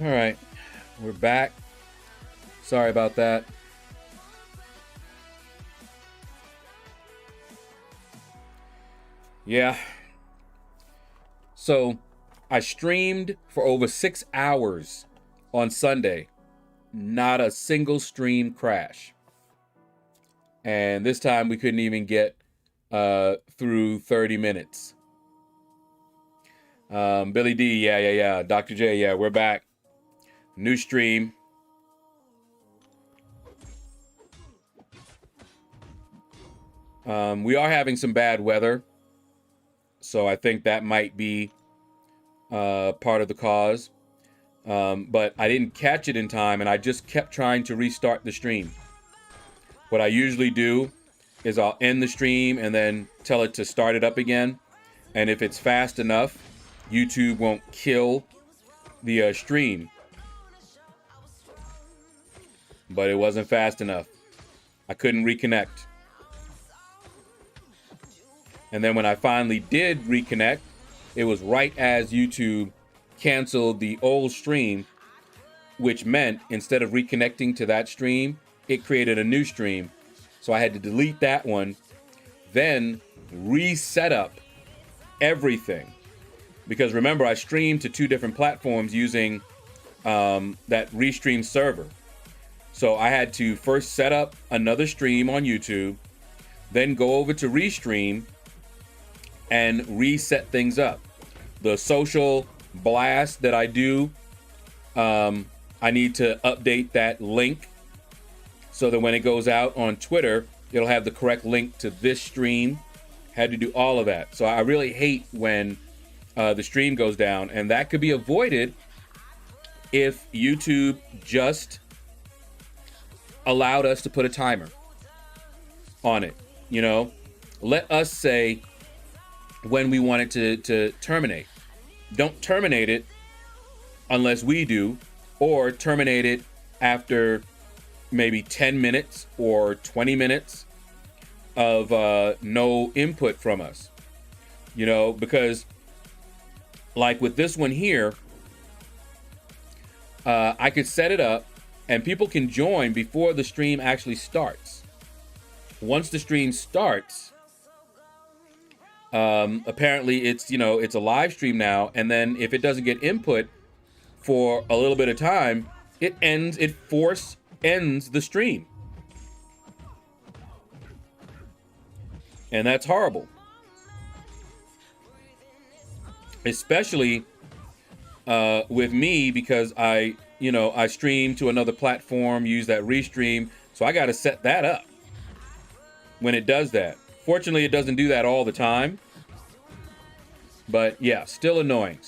All right, we're back. Sorry about that. Yeah. So I streamed for over 6 hours on Sunday. Not a single stream crash. And this time we couldn't even get through 30 minutes. Billy D, yeah. Dr. J, yeah, we're back. New stream. We are having some bad weather, so I think that might be part of the cause. But I didn't catch it in time, and I just kept trying to restart the stream. What I usually do is I'll end the stream and then tell it to start it up again. And if it's fast enough, YouTube won't kill the stream. But it wasn't fast enough. I couldn't reconnect. And then when I finally did reconnect, it was right as YouTube canceled the old stream, which meant instead of reconnecting to that stream, it created a new stream. So I had to delete that one, then reset up everything. Because remember, I streamed to 2 different platforms using that Restream server. So I had to first set up another stream on YouTube, then go over to Restream and reset things up. The social blast that I do, I need to update that link so that when it goes out on Twitter, it'll have the correct link to this stream. Had to do all of that. So I really hate when the stream goes down, and that could be avoided if YouTube just allowed us to put a timer on it. You know, let us say when we want it to terminate. Don't terminate it unless we do, or terminate it after maybe 10 minutes or 20 minutes of no input from us. You know, because like with this one here, I could set it up and people can join before the stream actually starts. Once the stream starts, apparently it's, you know, it's a live stream now, and then if it doesn't get input for a little bit of time, it ends the stream. And that's horrible. Especially with me, because I stream to another platform, use that Restream, so I got to set that up when it does that. Fortunately, it doesn't do that all the time. But yeah, still annoying.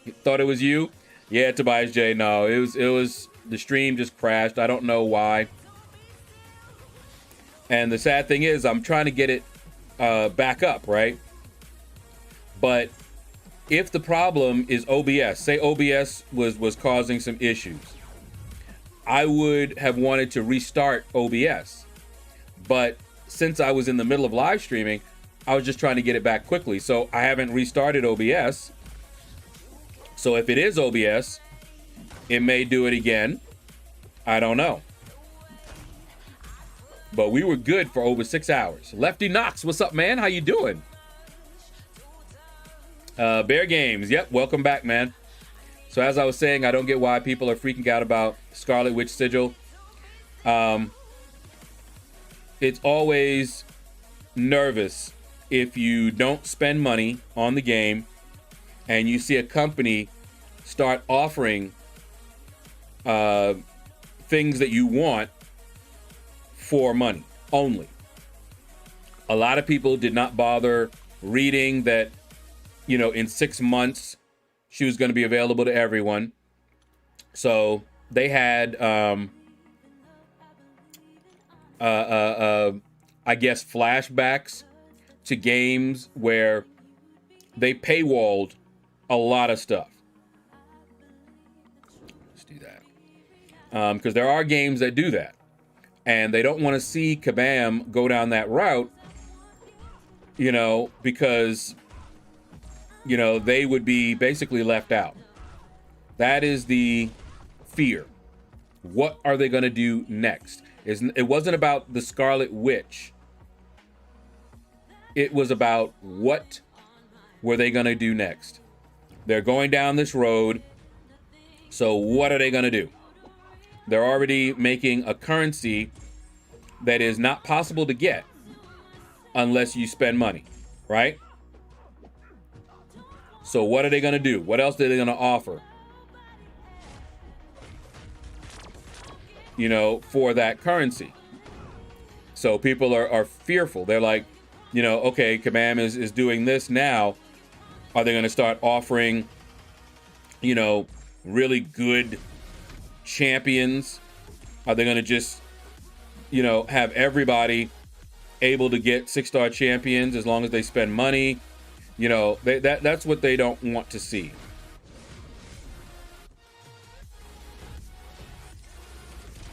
You thought it was you? Yeah, Tobias J. No, it was the stream just crashed. I don't know why. And the sad thing is, I'm trying to get it back up, right? But if the problem is OBS, say OBS was causing some issues, I would have wanted to restart OBS. But since I was in the middle of live streaming, I was just trying to get it back quickly. So I haven't restarted OBS. So if it is OBS, it may do it again. I don't know. But we were good for over 6 hours. Lefty Knox, what's up, man? How you doing? Bear Games, yep, welcome back, man. So as I was saying, I don't get why people are freaking out about Scarlet Witch Sigil. It's always nervous if you don't spend money on the game and you see a company start offering things that you want for money only. A lot of people did not bother reading that, you know, in 6 months she was going to be available to everyone. So they had I guess flashbacks to games where they paywalled a lot of stuff. Let's do that. Because there are games that do that. And they don't want to see Kabam go down that route, you know, because, you know, they would be basically left out. That is the fear. What are they going to do next? It wasn't about the Scarlet Witch. It was about what were they going to do next? They're going down this road. So what are they going to do? They're already making a currency that is not possible to get unless you spend money, right? So what are they going to do? What else are they going to offer? You know, for that currency. So people are fearful. They're like, you know, okay, Kabam is doing this now. Are they going to start offering, you know, really good champions? Are they going to just, you know, have everybody able to get 6-star champions as long as they spend money? You know, that's what they don't want to see.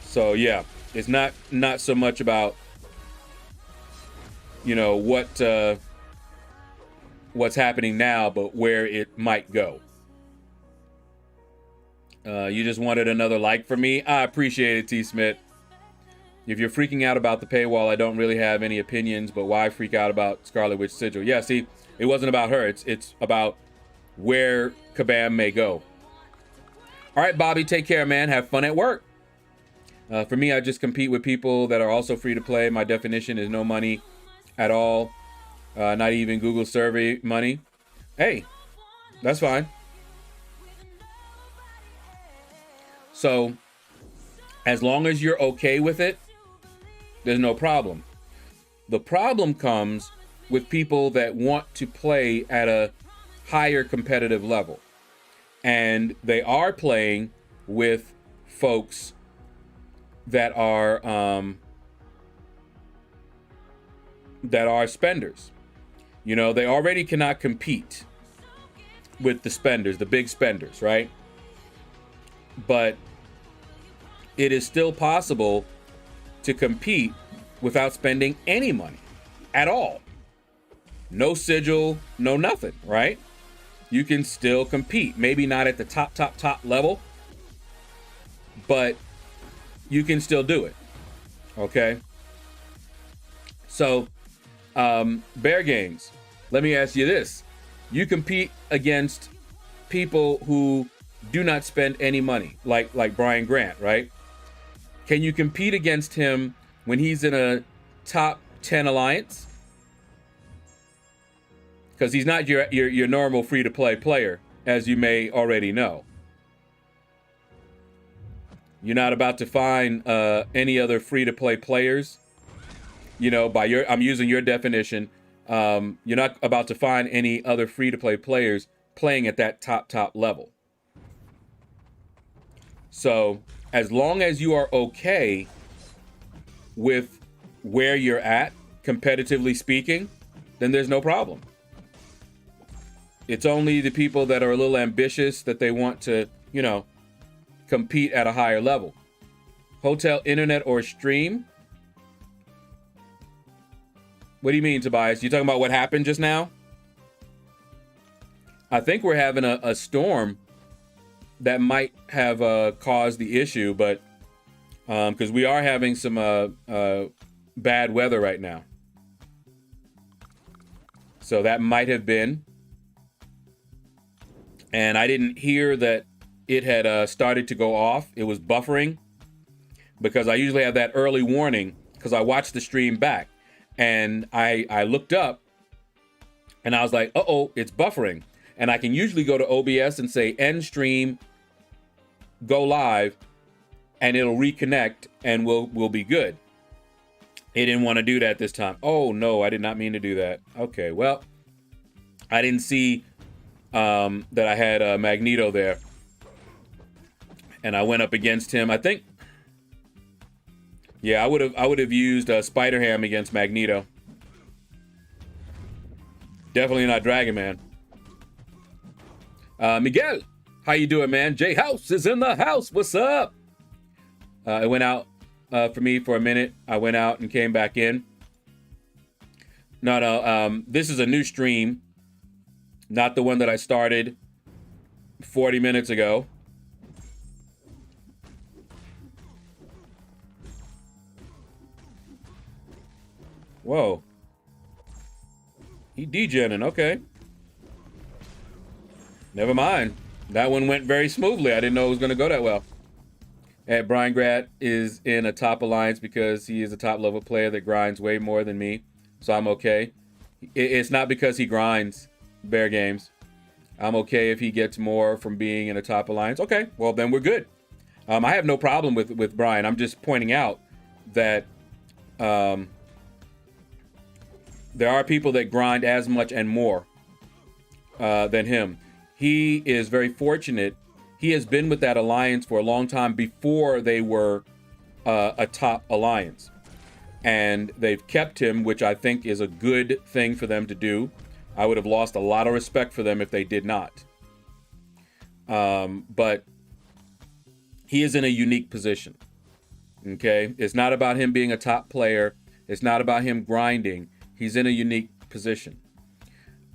So yeah, it's not so much about, you know, what's happening now, but where it might go. You just wanted another like for me? I appreciate it, T. Smith. If you're freaking out about the paywall, I don't really have any opinions, but why freak out about Scarlet Witch Sigil? Yeah, see, it wasn't about her. It's about where Kabam may go. All right, Bobby, take care, man. Have fun at work. For me, I just compete with people that are also free to play. My definition is no money at all. Not even Google survey money. Hey, that's fine. So, as long as you're okay with it, there's no problem. The problem comes with people that want to play at a higher competitive level. And they are playing with folks that are spenders. You know, they already cannot compete with the spenders, the big spenders, right? But it is still possible to compete without spending any money at all. No sigil, no nothing, right? You can still compete. Maybe not at the top level, but you can still do it. Okay? So, Bear Games, let me ask you this. You compete against people who do not spend any money, like Brian Grant, right? Can you compete against him when he's in a top 10 alliance? Because he's not your normal free-to-play player, as you may already know. You're not about to find any other free-to-play players. You know, I'm using your definition. You're not about to find any other free-to-play players playing at that top level. So, as long as you are okay with where you're at, competitively speaking, then there's no problem. It's only the people that are a little ambitious that they want to, you know, compete at a higher level. Hotel, internet, or stream? What do you mean, Tobias? You talking about what happened just now? I think we're having a storm that might have caused the issue, but because we are having some bad weather right now. So that might have been. And I didn't hear that it had started to go off. It was buffering because I usually have that early warning because I watched the stream back. And I looked up and I was like, uh-oh, it's buffering. And I can usually go to OBS and say end stream, go live, and it'll reconnect and we'll be good. It didn't want to do that this time. Oh no, I did not mean to do that. Okay, well, I didn't see that I had Magneto there. And I went up against him. I think, yeah, I would have used Spider Ham against Magneto. Definitely not Dragon Man. Miguel, how you doing, man? J House is in the house. What's up? It went out for me for a minute. I went out and came back in. No, this is a new stream, not the one that I started 40 minutes ago. Whoa. He degenning, okay. Never mind. That one went very smoothly. I didn't know it was going to go that well. And Brian Grant is in a top alliance because he is a top level player that grinds way more than me. So I'm okay. It's not because he grinds Bear Games. I'm okay if he gets more from being in a top alliance. Okay, well then we're good. I have no problem with Brian. I'm just pointing out that there are people that grind as much and more than him. He is very fortunate. He has been with that alliance for a long time before they were a top alliance. And they've kept him, which I think is a good thing for them to do. I would have lost a lot of respect for them if they did not. But he is in a unique position. Okay? It's not about him being a top player. It's not about him grinding. He's in a unique position.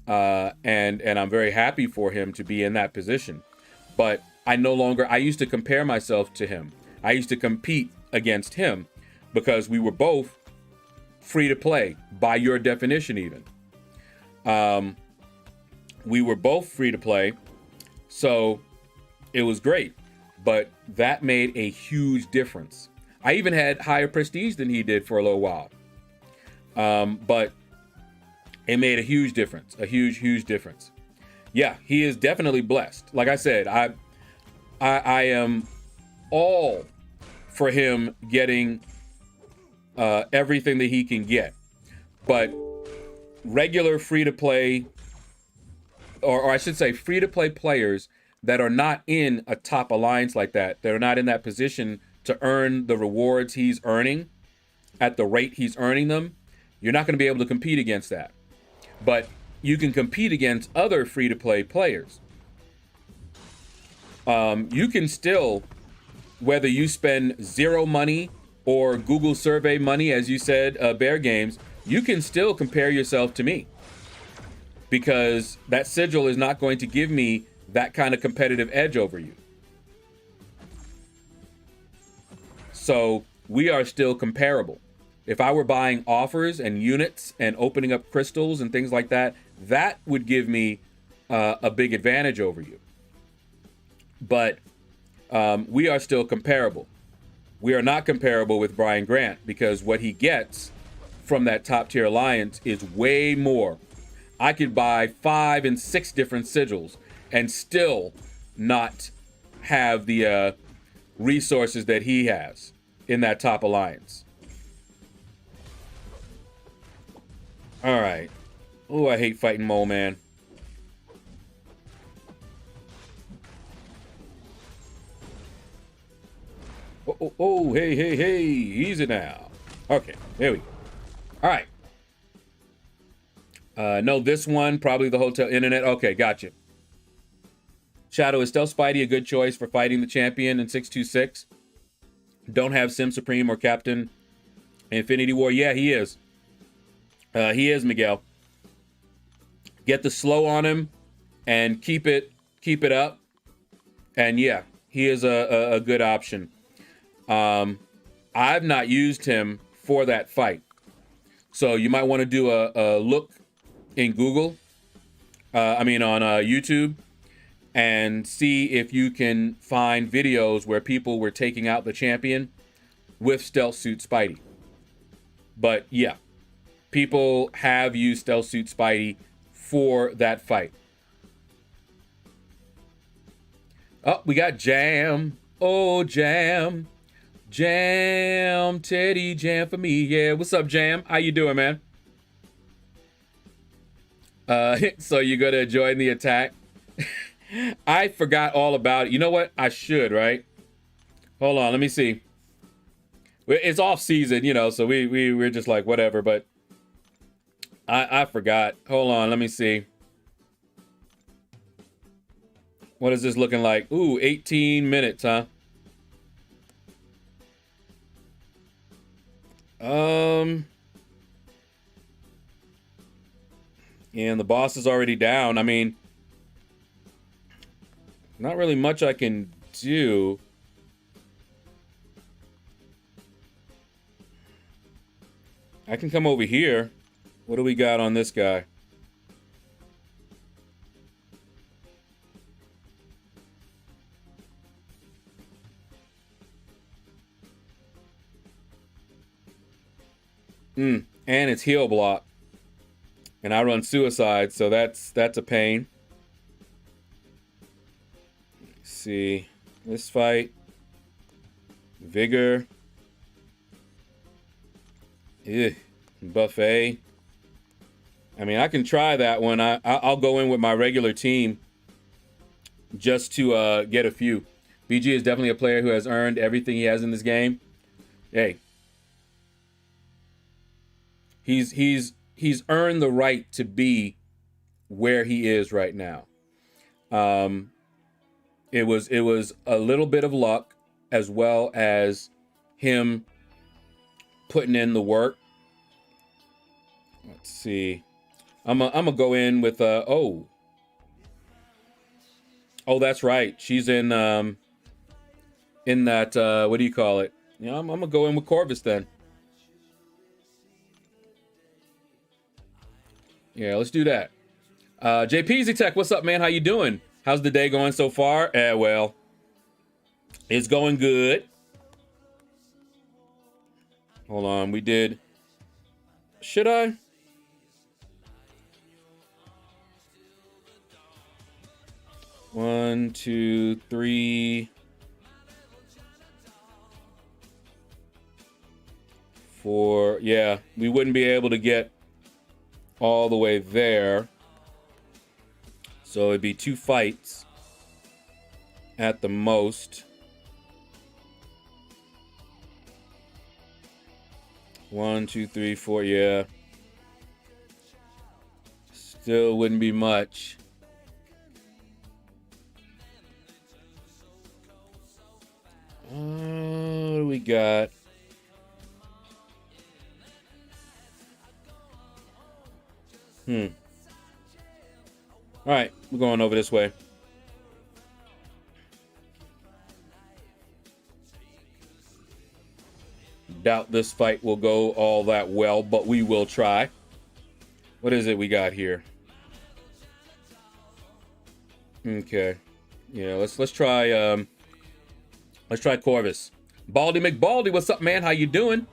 And I'm very happy for him to be in that position. But I used to compare myself to him. I used to compete against him because we were both free to play by your definition even. We were both free to play, so it was great, but that made a huge difference. I even had higher prestige than he did for a little while. But it made a huge difference, a huge difference. Yeah, he is definitely blessed. Like I said, I am all for him getting everything that he can get. But regular free-to-play, or I should say free-to-play players that are not in a top alliance like that, that are not in that position to earn the rewards he's earning at the rate he's earning them, you're not going to be able to compete against that. But you can compete against other free-to-play players. You can still, whether you spend zero money or Google survey money, as you said, Bear Games, you can still compare yourself to me. Because that sigil is not going to give me that kind of competitive edge over you. So we are still comparable. If I were buying offers and units and opening up crystals and things like that, that would give me a big advantage over you. But we are still comparable. We are not comparable with Brian Grant because what he gets from that top tier alliance is way more. I could buy 5 and 6 different sigils and still not have the resources that he has in that top alliance. All right. Oh, I hate fighting Mole Man. Oh, hey, easy now. Okay, there we go. All right. No, this one, probably the Hotel Internet. Okay, gotcha. Shaedow, is Stealth Spidey a good choice for fighting the champion in 626? Don't have Sim Supreme or Captain Infinity War. Yeah, he is. He is, Miguel. Get the slow on him and keep it up. And yeah, he is a good option. I've not used him for that fight. So you might want to do a look in Google, on YouTube, and see if you can find videos where people were taking out the champion with Stealth Suit Spidey. But yeah, people have used Stealth Suit Spidey for that fight. Oh, we got Jam. Oh, Jam. Jam, Teddy, Jam for me. Yeah, what's up, Jam? How you doing, man? So you're gonna join the attack? I forgot all about it. You know what? I should, right? Hold on, let me see. It's off season, so we're just like whatever, but I forgot. Hold on, let me see. What is this looking like? Ooh, 18 minutes, huh? And the boss is already down. I mean, not really much I can do. I can come over here. What do we got on this guy? And it's heal block. And I run suicide, so that's a pain. Let's see. This fight. Vigor. Buffet. I mean, I can try that one. I'll go in with my regular team just to get a few. BG is definitely a player who has earned everything he has in this game. Hey. He's earned the right to be where he is right now. It was a little bit of luck as well as him putting in the work. Let's see. I'm gonna go in with oh, that's right. She's in that what do you call it? Yeah, I'm gonna go in with Corvus then. Yeah, let's do that. JPZ Tech, what's up, man? How you doing? How's the day going so far? Well, it's going good. Hold on, we did. Should I? One, two, three, four. Yeah, we wouldn't be able to get all the way there. So it'd be 2 fights at the most. 1, 2, 3, 4. Yeah. Still wouldn't be much. What do we got? All right, we're going over this way. Doubt this fight will go all that well, but we will try. What is it we got here? Okay. Yeah, let's try Corvus. Baldy McBaldy, what's up, man? How you doing?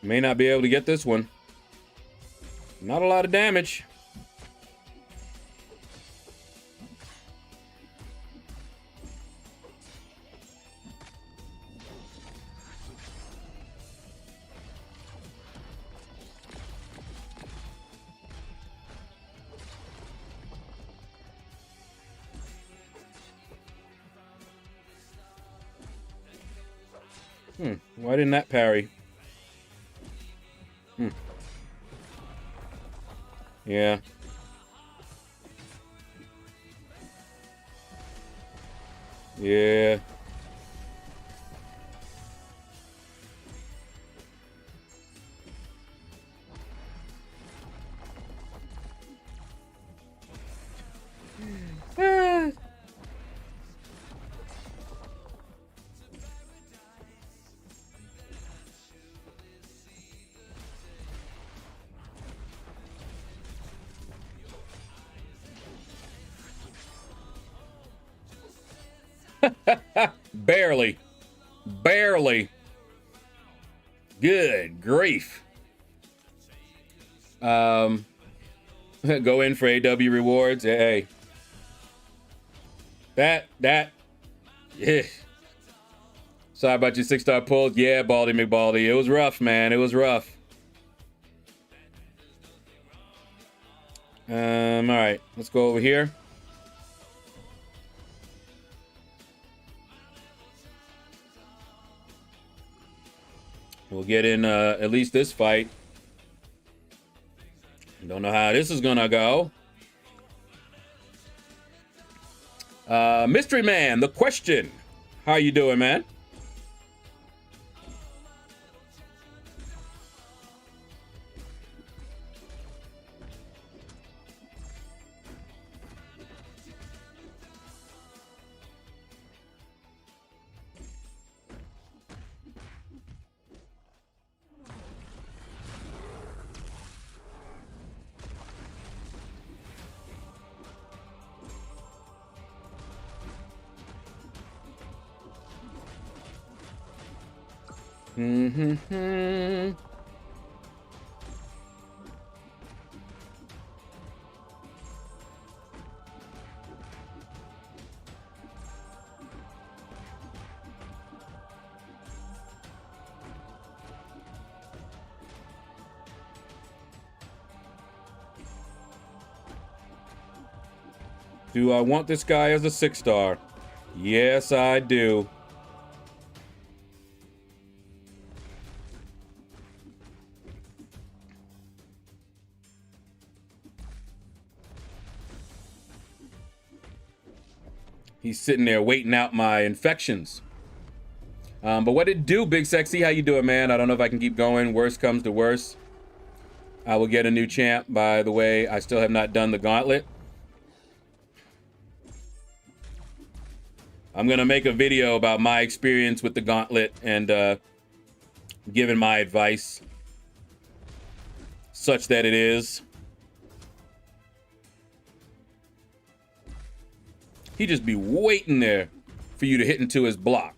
May not be able to get this one. Not a lot of damage. Why didn't that parry? Yeah. Yeah. Barely. Barely. Good grief. Go in for AW rewards. Hey. That. Yeah. Sorry about your 6-star pull. Yeah, Baldy McBaldy. It was rough, man. It was rough. All right. Let's go over here. We'll get in at least this fight. Don't know how this is gonna go. Mystery Man, the question. How you doing, man? Mm-hmm. Do I want this guy as a 6-star? Yes, I do. He's sitting there waiting out my infections. But what it do, Big Sexy? How you doing, man? I don't know if I can keep going. Worst comes to worst, I will get a new champ. By the way, I still have not done the gauntlet. I'm gonna make a video about my experience with the gauntlet and giving my advice, such that it is. He just be waiting there for you to hit into his block.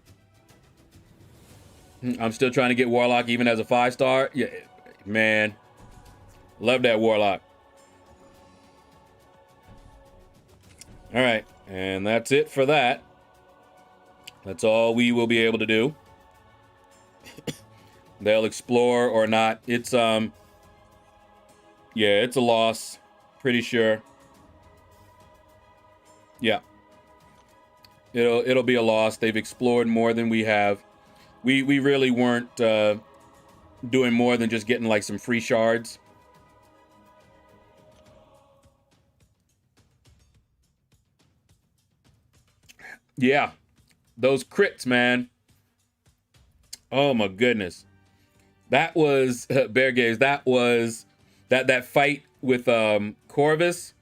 I'm still trying to get Warlock even as a 5-star. Yeah, man. Love that Warlock. All right, and that's it for that. That's all we will be able to do. They'll explore or not. It's yeah, it's a loss. Pretty sure. Yeah. It'll be a loss. They've explored more than we have. We really weren't doing more than just getting like some free shards. Yeah. Those crits, man. Oh my goodness. That was Bear Gaze. That was that fight with Corvus.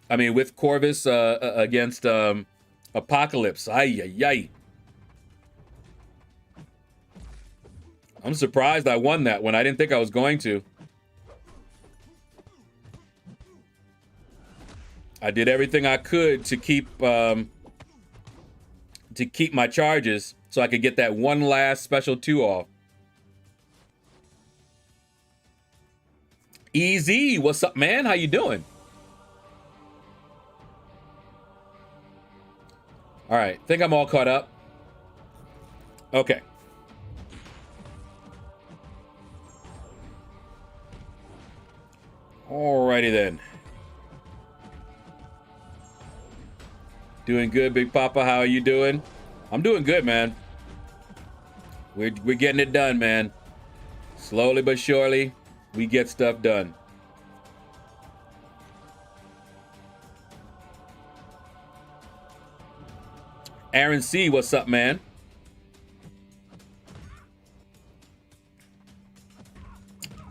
I mean, with Corvus against Apocalypse. Ay, ay, ay. I'm surprised I won that one. I didn't think I was going to. I did everything I could to keep my charges so I could get that one last special 2 off. Easy, what's up, man? How you doing? All right, think I'm all caught up. Okay. Alrighty then. Doing good, Big Papa. How are you doing? I'm doing good, man. We're getting it done, man. Slowly but surely, we get stuff done. Aaron C, what's up, man?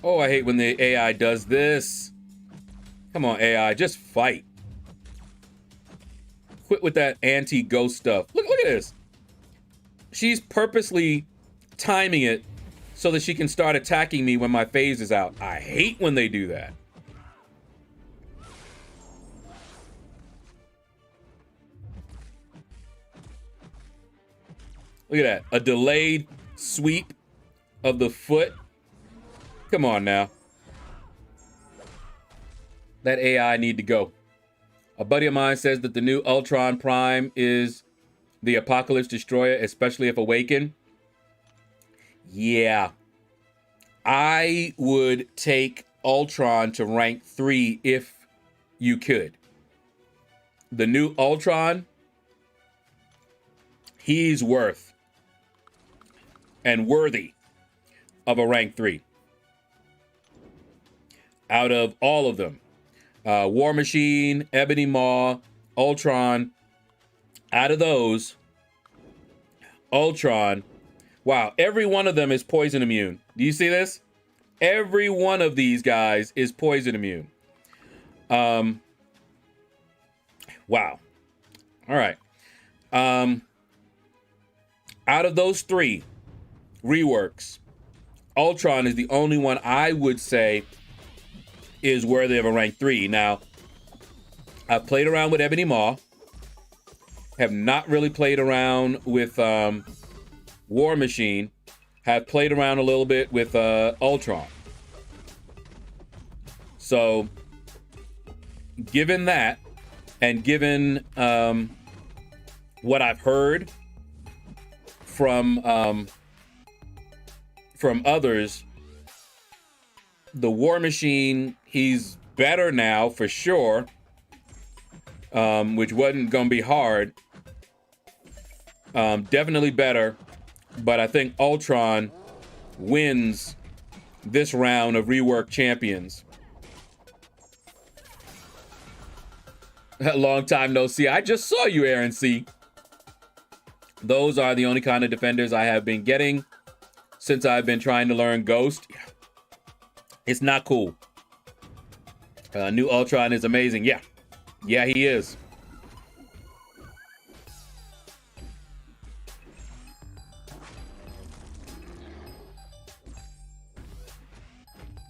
Oh, I hate when the AI does this. Come on, AI, just fight. Quit with that anti-ghost stuff. Look at this. She's purposely timing it so that she can start attacking me when my phase is out. I hate when they do that. Look at that. A delayed sweep of the foot. Come on now. That AI need to go. A buddy of mine says that the new Ultron Prime is the Apocalypse Destroyer, especially if awakened. Yeah. I would take Ultron to rank 3 if you could. The new Ultron, he's worth and worthy of a rank 3. Out of all of them. War Machine, Ebony Maw, Ultron. Out of those, Ultron. Wow, every one of them is poison immune. Do you see this? Every one of these guys is poison immune. Wow. All right. Out of those 3 reworks, Ultron is the only one I would say is worthy of a rank 3. Now, I've played around with Ebony Maw. Have not really played around with War Machine. have played around a little bit with Ultron. So, given that, and given what I've heard from others, the War Machine, he's better now for sure, which wasn't gonna be hard. Definitely better, but I think Ultron wins this round of Reworked Champions. Long time no see. I just saw you, Aaron C. Those are the only kind of defenders I have been getting since I've been trying to learn Ghost. It's not cool. New Ultron is amazing. Yeah. Yeah, he is.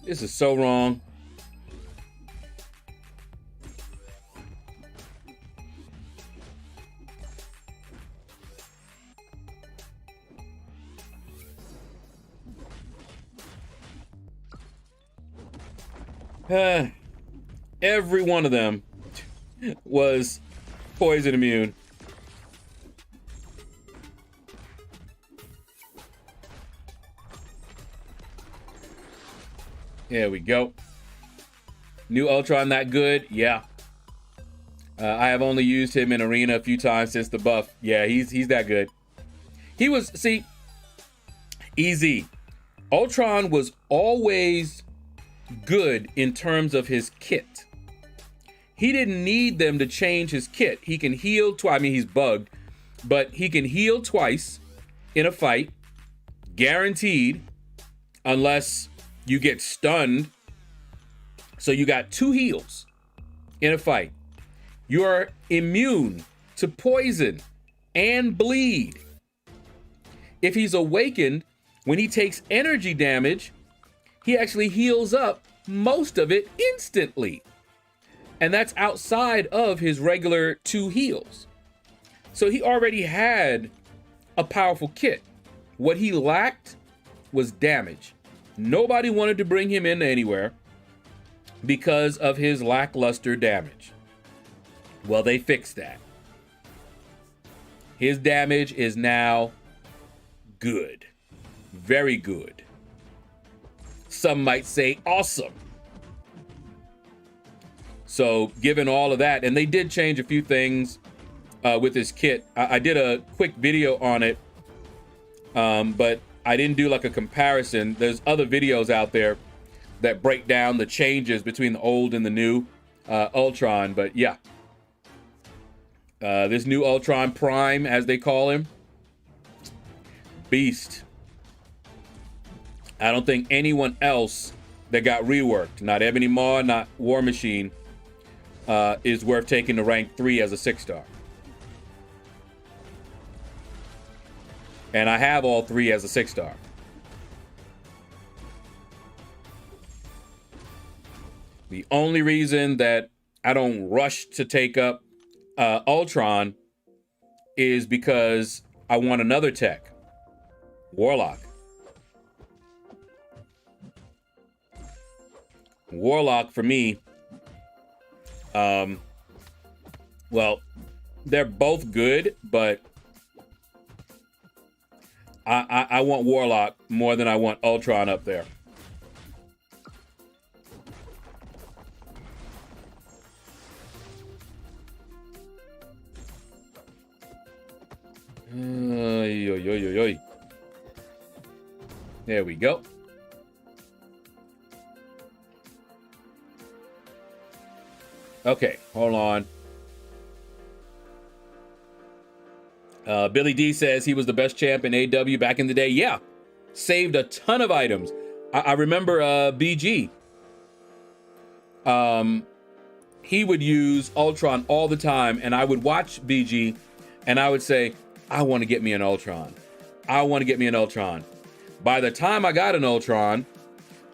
This is so wrong. Every one of them was poison immune. There we go. New Ultron that good? Yeah. I have only used him in Arena a few times since the buff. Yeah, he's that good. He was, see, easy. Ultron was always good in terms of his kit. He didn't need them to change his kit. He can heal twice. I mean, he's bugged, but he can heal twice in a fight, guaranteed, unless you get stunned. So you got 2 heals in a fight. You are immune to poison and bleed. If he's awakened, when he takes energy damage, he actually heals up most of it instantly. And that's outside of his regular 2 heals. So he already had a powerful kit. What he lacked was damage. Nobody wanted to bring him in anywhere because of his lackluster damage. Well, they fixed that. His damage is now good. Very good. Some might say awesome. So given all of that, and they did change a few things with his kit. I did a quick video on it, but I didn't do like a comparison. There's other videos out there that break down the changes between the old and the new Ultron. But yeah, this new Ultron Prime, as they call him, beast. I don't think anyone else that got reworked, not Ebony Maw, not War Machine, is worth taking to rank 3 as a 6-star. And I have all 3 as a 6-star. The only reason that I don't rush to take up Ultron is because I want another tech, Warlock. Warlock for me, well, they're both good, but I want Warlock more than I want Ultron up there. There we go. Okay, hold on. Billy D says he was the best champ in AW back in the day. Yeah, saved a ton of items. I remember BG. He would use Ultron all the time, and I would watch BG, and I would say, I want to get me an Ultron. I want to get me an Ultron. By the time I got an Ultron,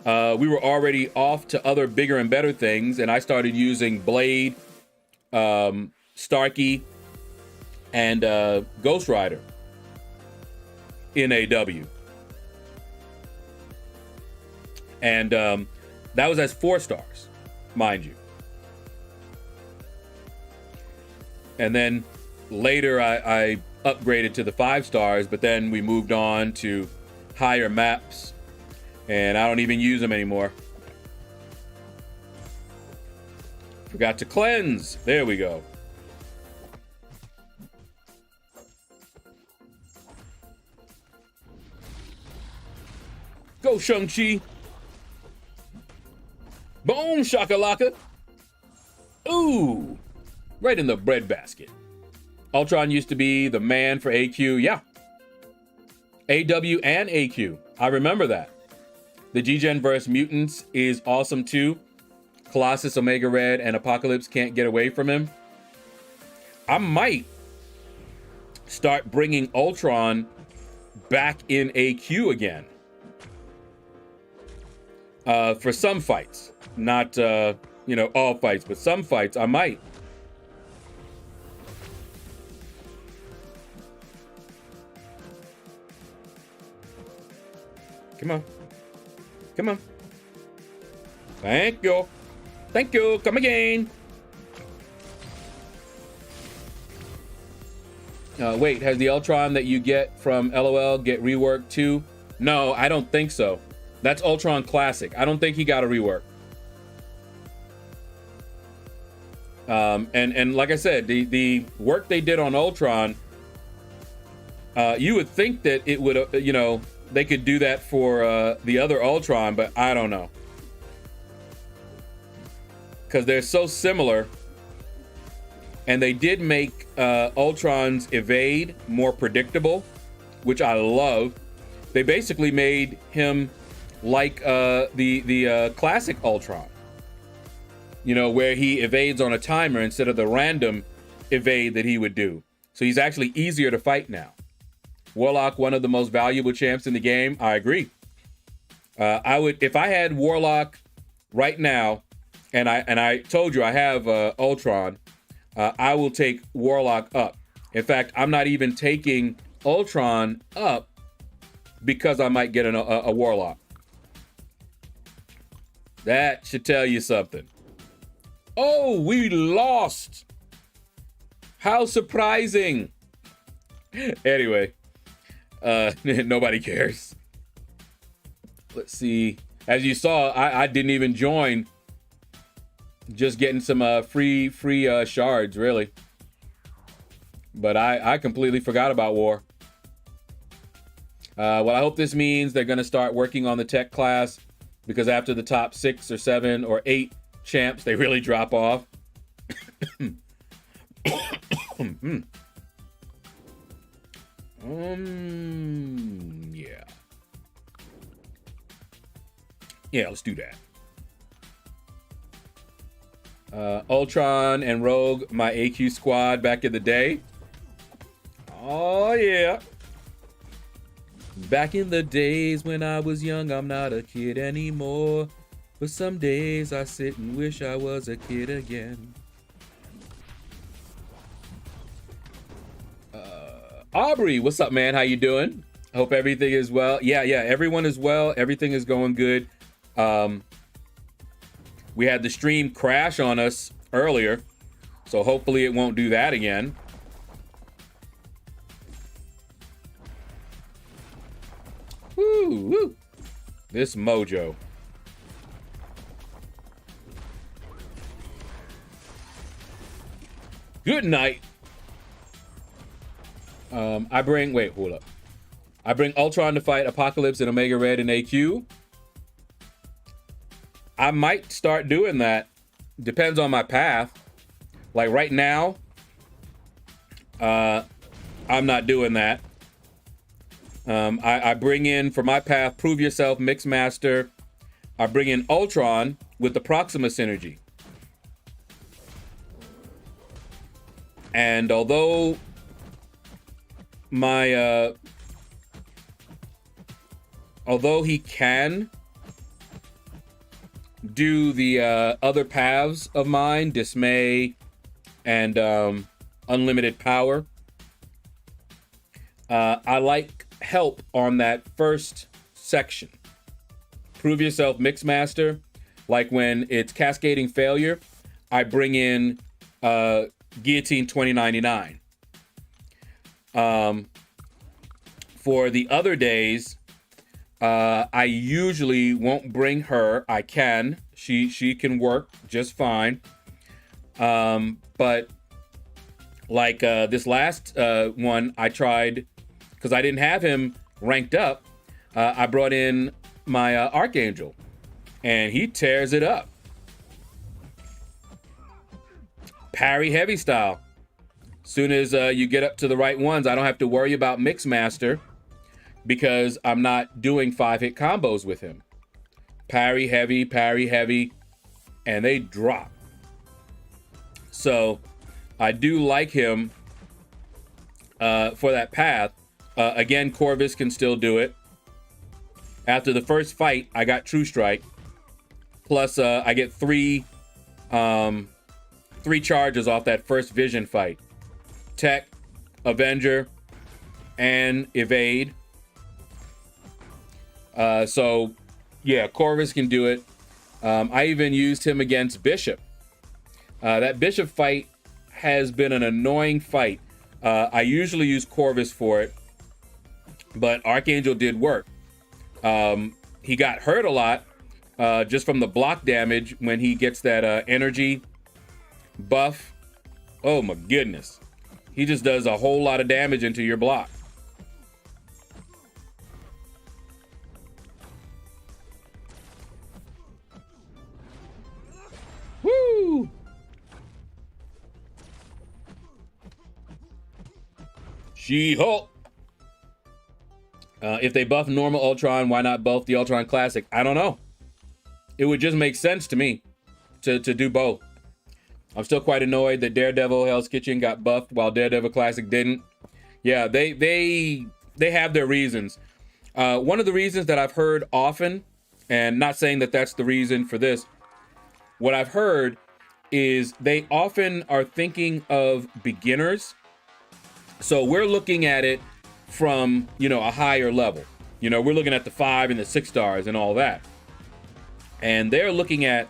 we were already off to other bigger and better things, and I started using Blade, Starkey, and Ghost Rider in AW. And that was as 4 stars, mind you. And then later I upgraded to the 5 stars, but then we moved on to higher maps, and I don't even use them anymore. Forgot to cleanse. There we go. Go, Shang-Chi. Boom, shakalaka. Ooh, right in the breadbasket. Ultron used to be the man for AQ. Yeah. AW and AQ. I remember that. The G-Gen vs. Mutants is awesome too. Colossus, Omega Red, and Apocalypse can't get away from him. I might start bringing Ultron back in AQ again. For some fights. Not, all fights, but some fights I might. Come on. Come on. Thank you. Thank you. Come again. Wait, has the Ultron that you get from LOL get reworked too? No, I don't think so. That's Ultron Classic. I don't think he got a rework. And like I said, the work they did on Ultron, you would think that it would, they could do that for the other Ultron, but I don't know. Because they're so similar. And they did make Ultron's evade more predictable, which I love. They basically made him like the classic Ultron. Where he evades on a timer instead of the random evade that he would do. So he's actually easier to fight now. Warlock, one of the most valuable champs in the game. I agree. I would, if I had Warlock right now, and I told you I have Ultron, I will take Warlock up. In fact, I'm not even taking Ultron up because I might get a Warlock. That should tell you something. Oh, we lost. How surprising. Anyway, nobody cares. Let's see. As you saw, I didn't even join. Just getting some free shards, really. But I completely forgot about war. Well, I hope this means they're going to start working on the tech class, because after the top 6 or 7 or 8 champs, they really drop off. Yeah. Yeah, let's do that. Ultron and Rogue, my AQ squad back in the day. Oh, yeah. Back in the days when I was young, I'm not a kid anymore. But some days I sit and wish I was a kid again. Aubrey, what's up, man? How you doing? Hope everything is well. Yeah, everyone is well. Everything is going good. We had the stream crash on us earlier, so hopefully it won't do that again. Woo. This mojo. Good night. I bring Ultron to fight Apocalypse and Omega Red and AQ. I might start doing that. Depends on my path. Like right now, I'm not doing that. I bring in, for my path, Prove Yourself, Mixmaster. I bring in Ultron with the Proxima Synergy. And although although he can do the other paths of mine, Dismay and Unlimited Power, I like help on that first section. Prove Yourself Mixmaster, like when it's Cascading Failure, I bring in Guillotine 2099. For the other days, I usually won't bring her. I can. She can work just fine. But like this last one, I tried, because I didn't have him ranked up, I brought in my Archangel, and he tears it up. Parry heavy style. Soon as you get up to the right ones, I don't have to worry about Mixmaster, because I'm not doing 5-hit combos with him. Parry heavy, and they drop. So I do like him for that path. Again, Corvus can still do it. After the first fight, I got True Strike. Plus, I get three charges off that first Vision fight. Tech, Avenger, and Evade. So, yeah, Corvus can do it. I even used him against Bishop. That Bishop fight has been an annoying fight. I usually use Corvus for it, but Archangel did work. He got hurt a lot just from the block damage when he gets that energy buff. Oh my goodness. He just does a whole lot of damage into your block. Woo! She-Hulk. If they buff normal Ultron, why not buff the Ultron Classic? I don't know. It would just make sense to me to do both. I'm still quite annoyed that Daredevil Hell's Kitchen got buffed while Daredevil Classic didn't. Yeah, they have their reasons. One of the reasons that I've heard often, and not saying that that's the reason for this, what I've heard is they often are thinking of beginners. So we're looking at it from, a higher level. We're looking at the 5 and the 6 stars and all that. And they're looking at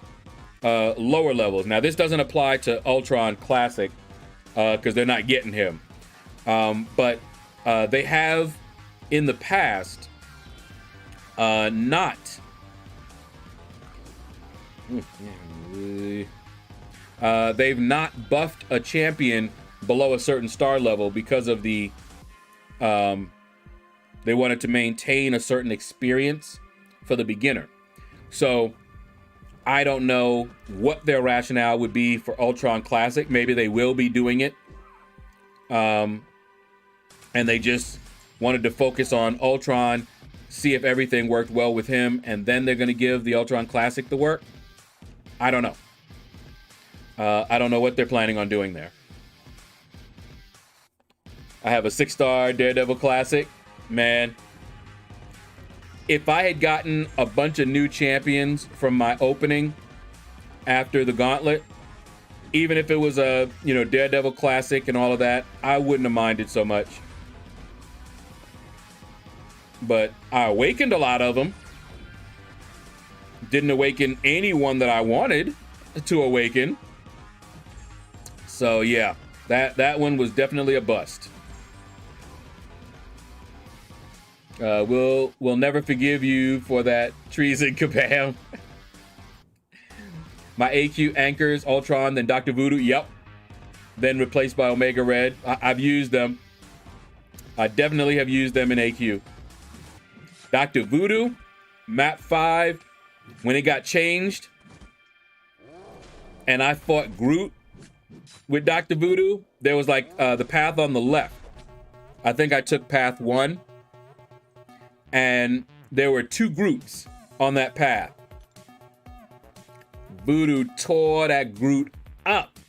lower levels. Now, this doesn't apply to Ultron Classic because they're not getting him. But they have in the past they've not buffed a champion below a certain star level because of the they wanted to maintain a certain experience for the beginner. So I don't know what their rationale would be for Ultron Classic. Maybe they will be doing it. And they just wanted to focus on Ultron, see if everything worked well with him, and then they're going to give the Ultron Classic the work. I don't know. I don't know what they're planning on doing there. I have a 6-star Daredevil Classic. Man, if I had gotten a bunch of new champions from my opening after the gauntlet, even if it was a, Daredevil Classic and all of that, I wouldn't have minded so much. But I awakened a lot of them. Didn't awaken anyone that I wanted to awaken. So yeah, that one was definitely a bust. We'll never forgive you for that treason, Kabam. My AQ anchors Ultron, then Dr. Voodoo. Yep. Then replaced by Omega Red. I've used them. I definitely have used them in AQ. Dr. Voodoo, map 5, when it got changed, and I fought Groot with Dr. Voodoo, there was like the path on the left. I think I took path 1. And there were 2 Groots on that path. Voodoo tore that Groot up.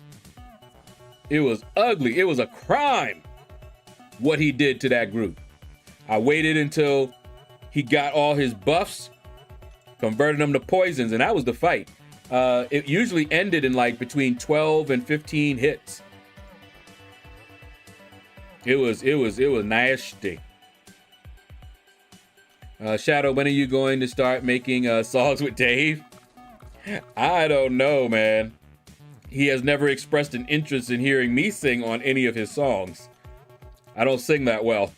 It was ugly. It was a crime what he did to that Groot. I waited until he got all his buffs, converted them to poisons, and that was the fight. It usually ended in like between 12 and 15 hits. It was nasty. Shaedow, when are you going to start making songs with Dave? I don't know, man. He has never expressed an interest in hearing me sing on any of his songs. I don't sing that well.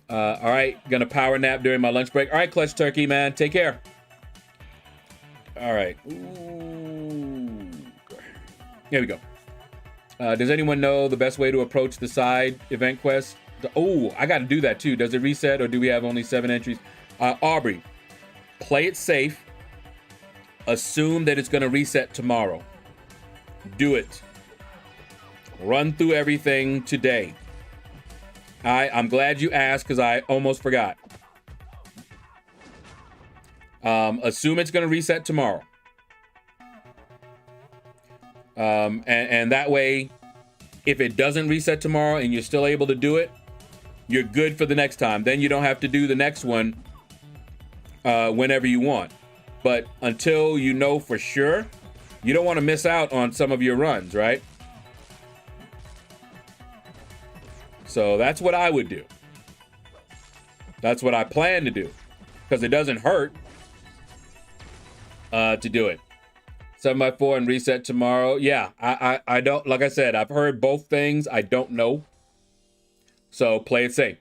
All right, gonna power nap during my lunch break. All right, Clutch Turkey, man, take care. All right. Ooh. Here we go. Does anyone know the best way to approach the side event quest? Oh, I got to do that too. Does it reset or do we have only 7 entries? Aubrey, play it safe. Assume that it's going to reset tomorrow. Do it. Run through everything today. I'm glad you asked because I almost forgot. Assume it's going to reset tomorrow. And that way, if it doesn't reset tomorrow and you're still able to do it, you're good for the next time. Then you don't have to do the next one whenever you want. But until you know for sure, you don't want to miss out on some of your runs, right? So that's what I would do. That's what I plan to do. Because it doesn't hurt to do it. 7x4 and reset tomorrow. Yeah, I don't, like I said, I've heard both things. I don't know. So play it safe.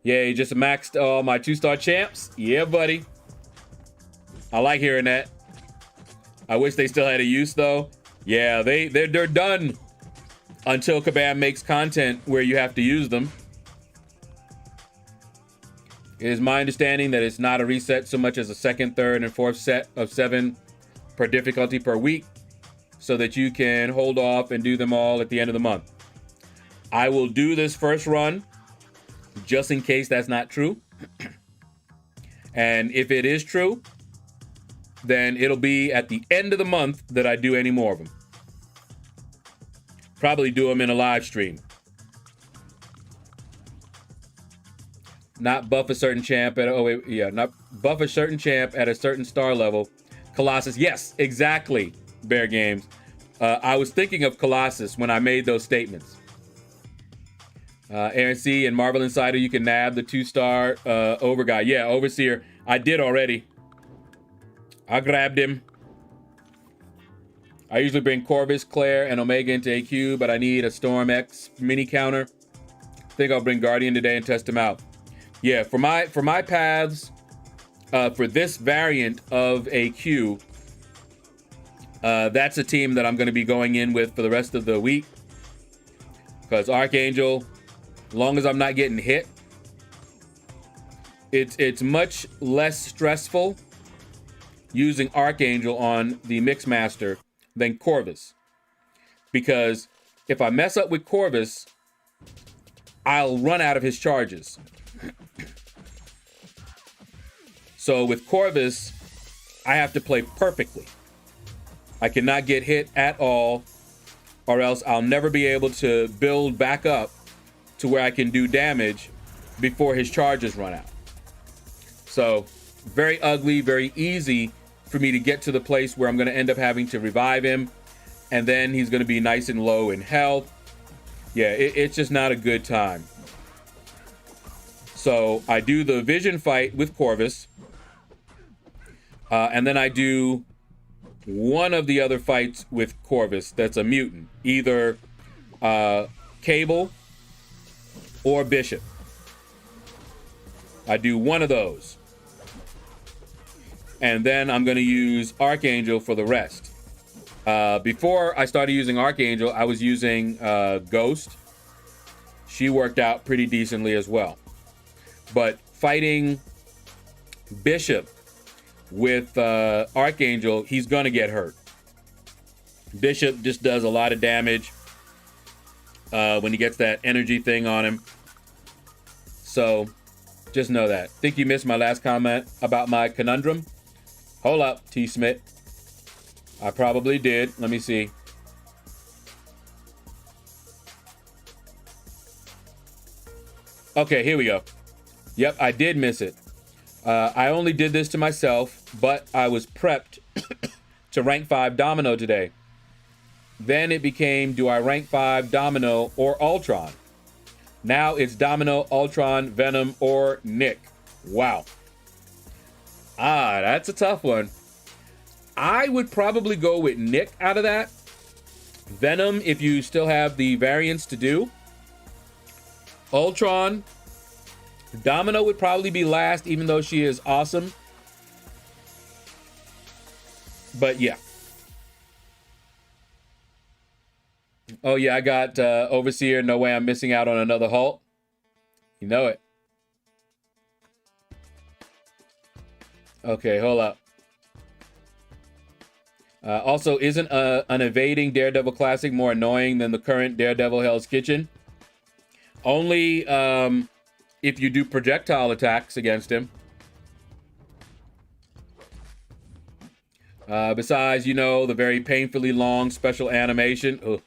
Yeah, you just maxed all my 2-star champs. Yeah, buddy. I like hearing that. I wish they still had a use though. Yeah, they're done until Kabam makes content where you have to use them. It is my understanding that it's not a reset so much as a second, third, and fourth set of 7 per difficulty per week, so that you can hold off and do them all at the end of the month. I will do this first run just in case that's not true. And if it is true, then it'll be at the end of the month that I do any more of them. Probably do them in a live stream. Not buff a certain champ at, not buff a certain champ at a certain star level. Colossus, yes, exactly, Bear Games. I was thinking of Colossus when I made those statements. Aaron C. and Marvel Insider, you can nab the 2-star over guy. Yeah, Overseer, I did already. I grabbed him. I usually bring Corvus, Claire, and Omega into AQ, but I need a Storm X mini counter. I think I'll bring Guardian today and test him out. Yeah, for my paths, for this variant of AQ, that's a team that I'm going to be going in with for the rest of the week. Because Archangel, as long as I'm not getting hit, it's much less stressful using Archangel on the Mixmaster than Corvus. Because if I mess up with Corvus, I'll run out of his charges. So with Corvus, I have to play perfectly. I cannot get hit at all, or else I'll never be able to build back up to where I can do damage before his charges run out. So very ugly, very easy for me to get to the place where I'm going to end up having to revive him, and then he's going to be nice and low in health. Yeah, it's just not a good time. So I do the vision fight with Corvus, and then I do one of the other fights with Corvus that's a mutant, either Cable or Bishop. I do one of those. And then I'm going to use Archangel for the rest. Before I started using Archangel, I was using Ghost. She worked out pretty decently as well. But fighting Bishop with Archangel, he's going to get hurt. Bishop just does a lot of damage when he gets that energy thing on him. So just know that. Think you missed my last comment about my conundrum? Hold up, T. Smith. I probably did. Let me see. Okay, here we go. Yep, I did miss it. I only did this to myself, but I was prepped to rank 5 Domino today. Then it became, do I rank 5 Domino or Ultron? Now it's Domino, Ultron, Venom, or Nick. Wow. Ah, that's a tough one. I would probably go with Nick out of that. Venom, if you still have the variants to do. Ultron. Domino would probably be last, even though she is awesome. But yeah. Oh yeah, I got Overseer. No way I'm missing out on another Hulk. You know it. Okay, hold up. Also, isn't an evading Daredevil classic more annoying than the current Daredevil Hell's Kitchen? Only if you do projectile attacks against him. Besides, you know, the very painfully long special animation. Ugh.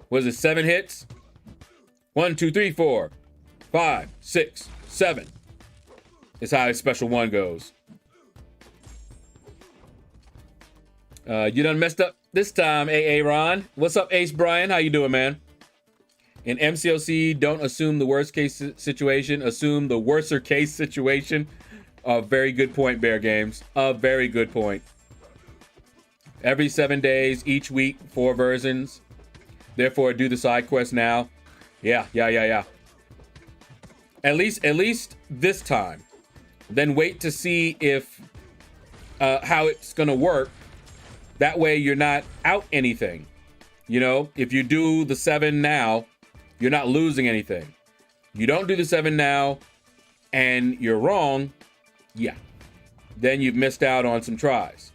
Was it 7 hits? 1, 2, 3, 4, 5, 6, 7. Is how his special one goes. You done messed up this time, AA Ron. What's up, Ace Brian? How you doing, man? In MCOC, don't assume the worst case situation. Assume the worser case situation. A very good point, Bear Games. A very good point. Every 7 days, each week, 4 versions. Therefore, do the side quest now. Yeah. At least this time. Then wait to see if how it's gonna work. That way you're not out anything. You know, if you do the 7 now, you're not losing anything. You don't do the 7 now and you're wrong, yeah. Then you've missed out on some tries.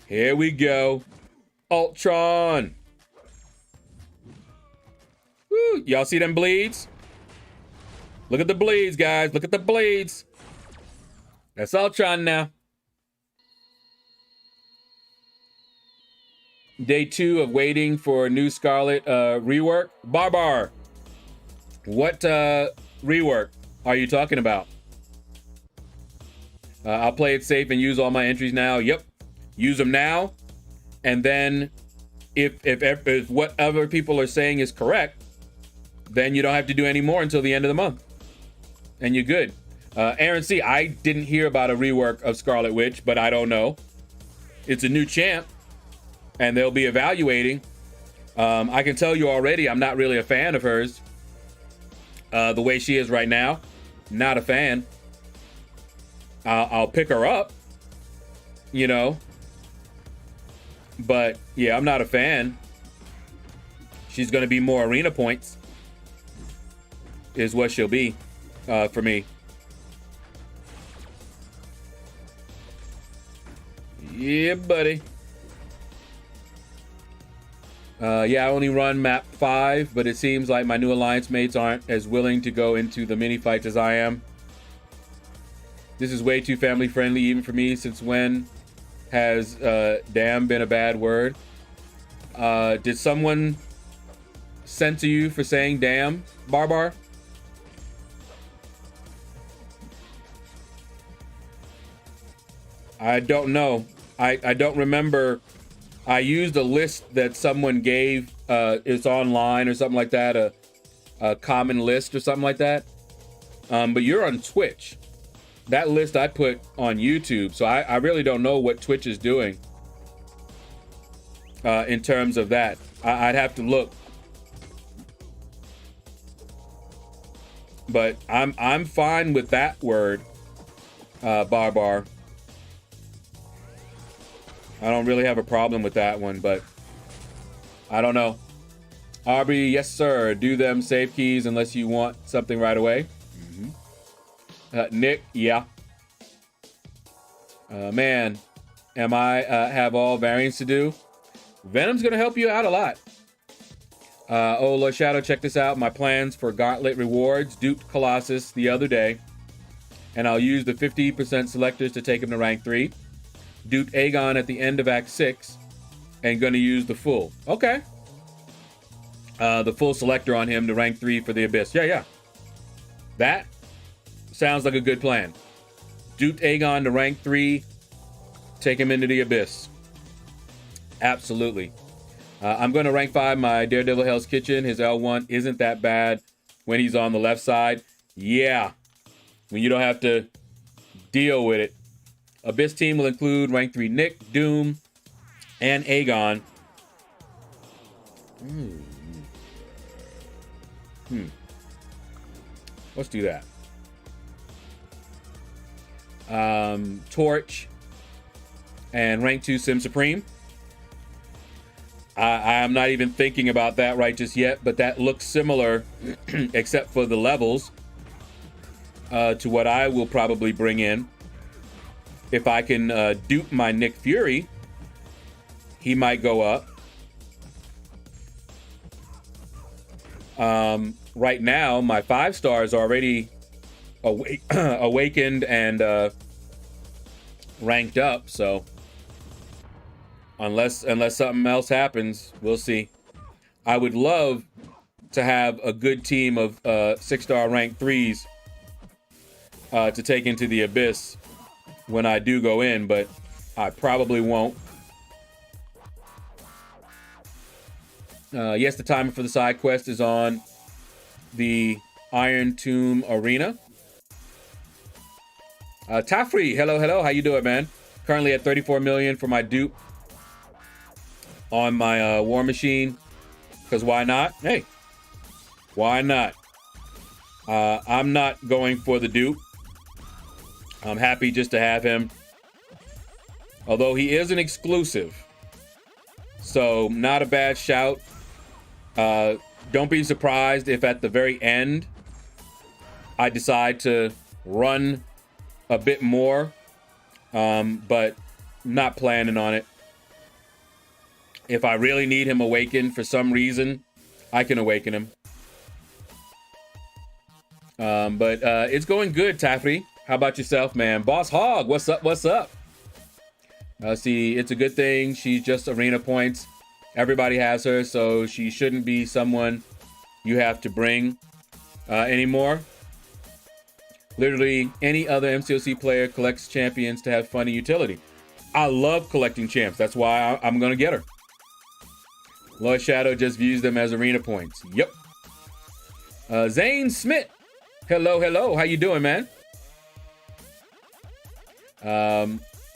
Here we go. Ultron. Woo, y'all see them bleeds? Look at the bleeds, guys. Look at the bleeds. That's Ultron now. Day 2 of waiting for new Scarlet rework. Barbar, what rework are you talking about? I'll play it safe and use all my entries now. Yep, use them now. And then if what other people are saying is correct, then you don't have to do any more until the end of the month. And you're good. Aaron C., I didn't hear about a rework of Scarlet Witch, but I don't know. It's a new champ. And they'll be evaluating. I can tell you already, I'm not really a fan of hers. The way she is right now, not a fan. I'll pick her up, you know. But yeah, I'm not a fan. She's going to be more arena points, is what she'll be for me. Yeah, buddy. Yeah, I only run map 5, but it seems like my new alliance mates aren't as willing to go into the mini fights as I am. This is way too family friendly even for me. Since when has damn been a bad word? Did someone censor you for saying damn, Barbar? I don't know. I don't remember. I used a list that someone gave. It's online or something like that. A common list or something like that. But you're on Twitch. That list I put on YouTube. So I really don't know what Twitch is doing in terms of that. I'd have to look. But I'm fine with that word, Barbar. I don't really have a problem with that one, but I don't know. Aubrey, yes, sir. Do them save keys unless you want something right away. Nick, yeah. Man, am I have all variants to do? Venom's going to help you out a lot. Oh, LordShaedow, check this out. My plans for Gauntlet rewards. Duped Colossus the other day. And I'll use the 50% selectors to take him to rank 3. Duped Aegon at the end of Act 6. And going to use the full. Okay. The full selector on him to rank 3 for the Abyss. Yeah. That sounds like a good plan. Duped Aegon to rank 3. Take him into the Abyss. Absolutely. I'm going to rank 5 my Daredevil Hell's Kitchen. His L1 isn't that bad when he's on the left side. Yeah. when you don't have to deal with it. Abyss team will include rank 3 Nick, Doom, and Aegon. Let's do that. Torch and rank 2 Sim Supreme. I'm not even thinking about that right just yet, but that looks similar, except for the levels, to what I will probably bring in. If I can dupe my Nick Fury, he might go up. Right now, my 5-star is already awakened and ranked up, so unless something else happens, we'll see. I would love to have a good team of 6-star rank 3s to take into the Abyss when I do go in, but I probably won't. Yes, the timer for the side quest is on the Iron Tomb Arena. Tafri, hello, how you doing, man? Currently at 34 million for my dupe on my War Machine, because why not? Hey, why not? I'm not going for the dupe. I'm happy just to have him, although he is an exclusive, so not a bad shout. Don't be surprised if at the very end I decide to run a bit more, but not planning on it. If I really need him awakened for some reason, I can awaken him. But it's going good, Tafri. How about yourself, man? Boss Hog, what's up? What's up? See, it's a good thing she's just arena points. Everybody has her, so she shouldn't be someone you have to bring anymore. Literally, any other MCOC player collects champions to have fun and utility. I love collecting champs. That's why I'm going to get her. LordShaedow just views them as arena points. Yep. Zane Smith. Hello. How you doing, man?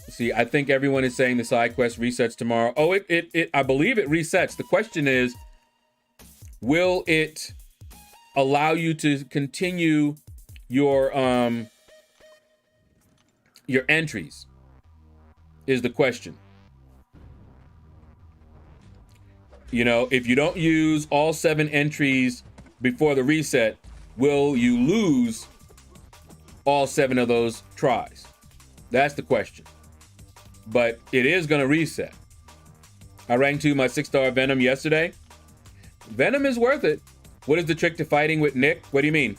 See, I think everyone is saying the side quest resets tomorrow. Oh, it I believe it resets. The question is, will it allow you to continue your entries? Is the question. You know, if you don't use all 7 entries before the reset, will you lose all 7 of those tries? That's the question. But it is going to reset. I ranked 2 my 6-star Venom yesterday. Venom is worth it. What is the trick to fighting with Nick? What do you mean?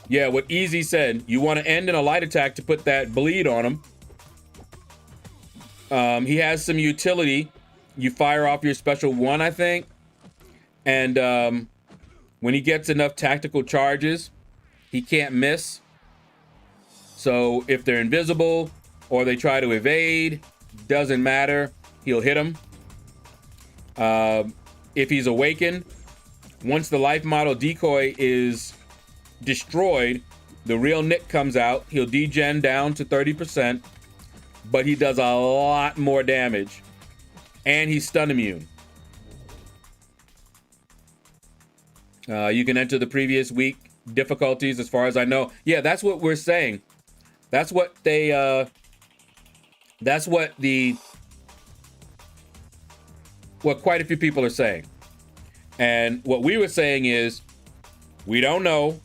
Yeah, what Easy said. You want to end in a light attack to put that bleed on him. He has some utility. You fire off your special 1, I think. And when he gets enough tactical charges, he can't miss. So if they're invisible or they try to evade, doesn't matter. He'll hit them. If he's awakened, once the life model decoy is destroyed, the real Nick comes out. He'll degen down to 30%, but he does a lot more damage. And he's stun immune. You can enter the previous week difficulties as far as I know. Yeah, that's what we're saying. That's what they, what quite a few people are saying. And what we were saying is, we don't know.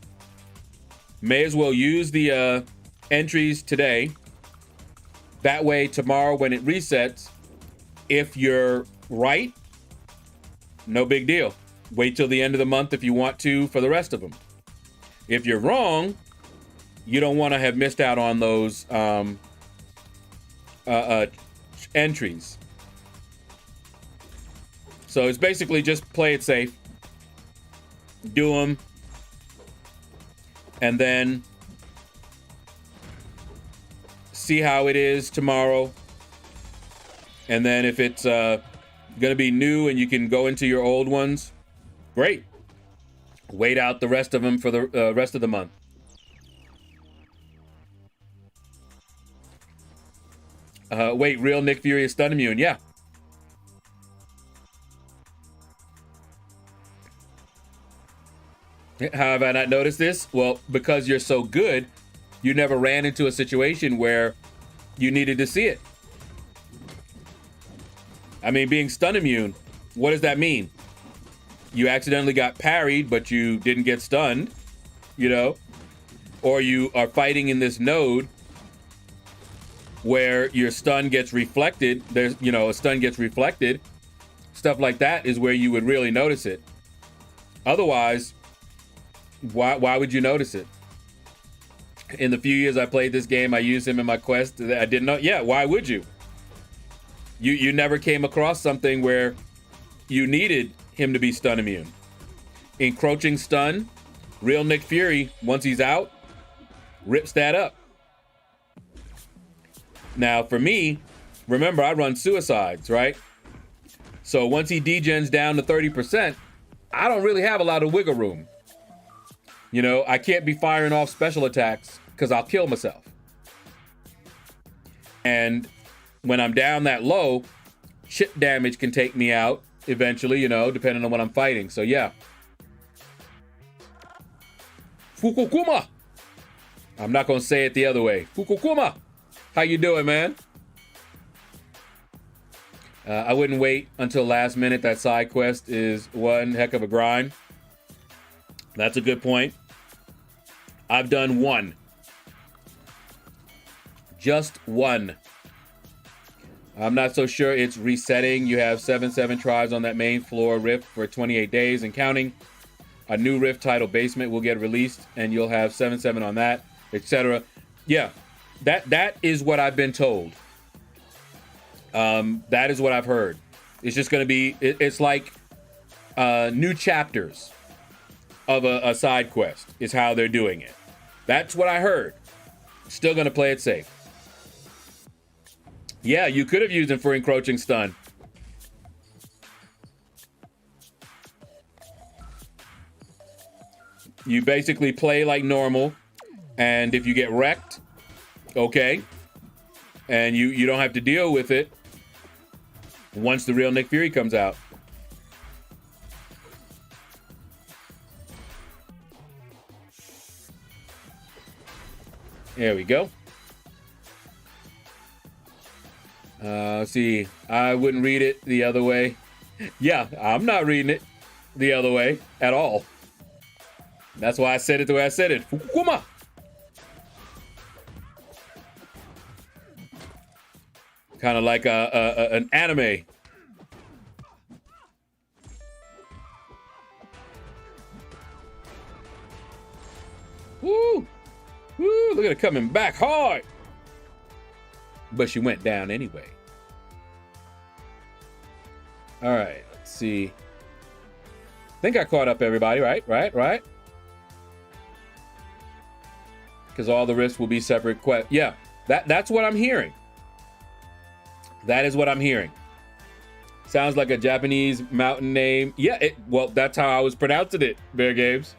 May as well use the entries today. That way, tomorrow when it resets, if you're right, no big deal. Wait till the end of the month if you want to for the rest of them. If you're wrong, you don't want to have missed out on those entries. So it's basically just play it safe. Do them. And then see how it is tomorrow. And then if it's going to be new and you can go into your old ones, great. Wait out the rest of them for the rest of the month. Wait, real Nick Fury is stun immune. Yeah. How have I not noticed this? Well, because you're so good, you never ran into a situation where you needed to see it. I mean, being stun immune, what does that mean? You accidentally got parried, but you didn't get stunned, you know? Or you are fighting in this node where your stun gets reflected. There's, you know, a stun gets reflected. Stuff like that is where you would really notice it. Otherwise, why would you notice it? In the few years I played this game, I used him in my quest. I didn't know. Yeah, why would you? You never came across something where you needed him to be stun immune. Encroaching stun, real Nick Fury, once he's out, rips that up. Now for me, remember I run suicides, right? So once he degens down to 30%, I don't really have a lot of wiggle room. You know, I can't be firing off special attacks because I'll kill myself. And when I'm down that low, chip damage can take me out eventually, you know, depending on what I'm fighting. So yeah. Fukukuma. I'm not going to say it the other way. Fukukuma. How you doing, man? I wouldn't wait until last minute. That side quest is one heck of a grind. That's a good point. I've done one. Just one. I'm not so sure it's resetting. You have 7 tribes on that main floor rift for 28 days and counting. A new rift titled Basement will get released and you'll have 7 on that, etc. Yeah, that is what I've been told. That is what I've heard. It's just going to be, it's like new chapters of a side quest is how they're doing it. That's what I heard. Still going to play it safe. Yeah, you could have used him for encroaching stun. You basically play like normal, and if you get wrecked, okay, and you don't have to deal with it once the real Nick Fury comes out. There we go. Let's see. I wouldn't read it the other way. Yeah, I'm not reading it the other way at all. That's why I said it the way I said it. Fukuma. Kind of like an anime. Woo! Woo! Look at her coming back hard. But she went down anyway. All right, let's see. I think I caught up everybody, right? Because all the rifts will be separate quests. Yeah, that's what I'm hearing. That is what I'm hearing. Sounds like a Japanese mountain name. Yeah, well, that's how I was pronouncing it, Bear Games.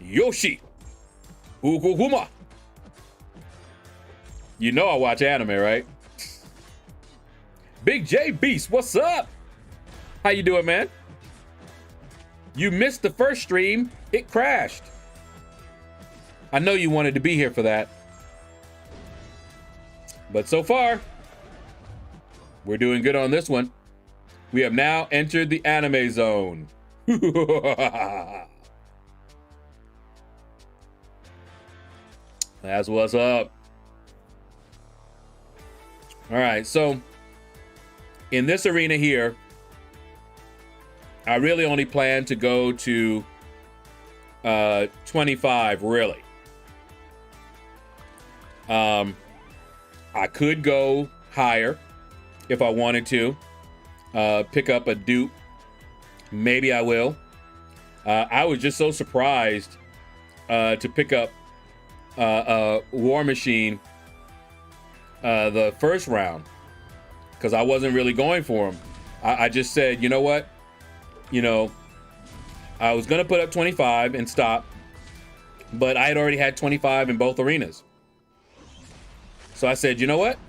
Yoshi. Ukuhuma. You know I watch anime, right? Big J Beast, what's up? How you doing, man? You missed the first stream. It crashed. I know you wanted to be here for that. But so far, we're doing good on this one. We have now entered the anime zone. That's what's up. All right, so in this arena here, I really only plan to go to 25, really. I could go higher if I wanted to. Pick up a dupe. Maybe I will. I was just so surprised to pick up War Machine the first round, because I wasn't really going for him. I just said, you know what? You know, I was going to put up 25 and stop, but I had already had 25 in both arenas. So I said, you know what?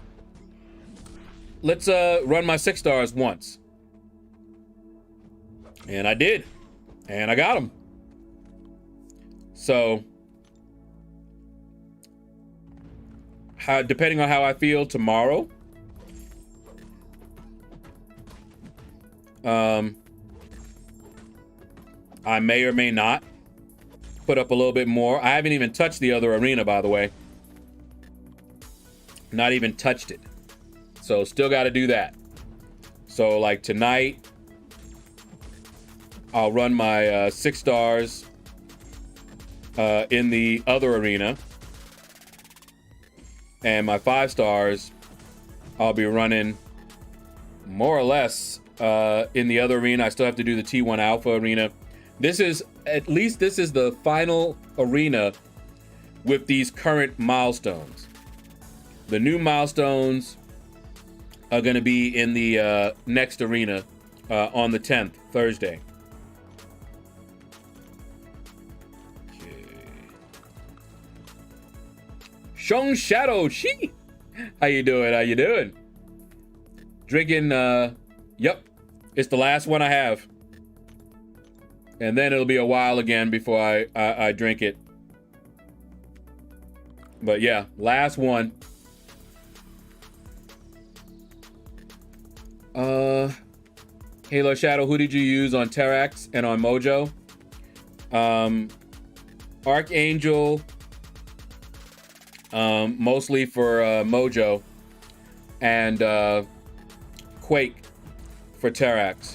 Let's run my 6 stars once. And I did. And I got them. So, depending on how I feel tomorrow, I may or may not put up a little bit more. I haven't even touched the other arena, by the way. Not even touched it. So still got to do that. So like tonight, I'll run my 6 stars in the other arena. And my 5 stars, I'll be running more or less in the other arena. I still have to do the T1 Alpha arena. This is, at least this is the final arena with these current milestones. The new milestones are going to be in the next arena on the 10th, Thursday. Okay. Shong Shadow, she. How you doing? How you doing? Drinking, yep. It's the last one I have. And then it'll be a while again before I drink it. But yeah, last one. Hey LordShaedow, who did you use on Terax and on Mojo? Archangel, mostly for Mojo, and Quake for Terax.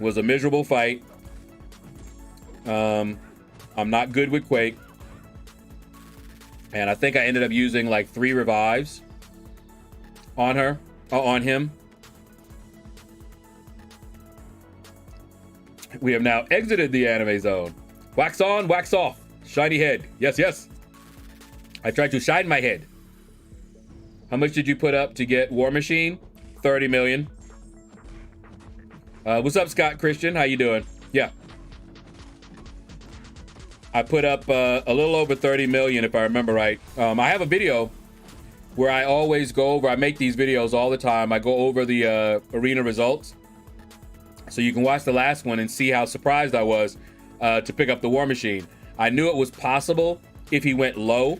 Was a miserable fight. I'm not good with Quake. And I think I ended up using like 3 revives on her, on him. We have now exited the anime zone. Wax on, wax off. Shiny head. Yes, yes. I tried to shine my head. How much did you put up to get War Machine? 30 million. What's up, Scott Christian? How you doing? Yeah. I put up a little over 30 million, if I remember right. I have a video where I always go over, I make these videos all the time. I go over the arena results. So you can watch the last one and see how surprised I was to pick up the War Machine. I knew it was possible if he went low,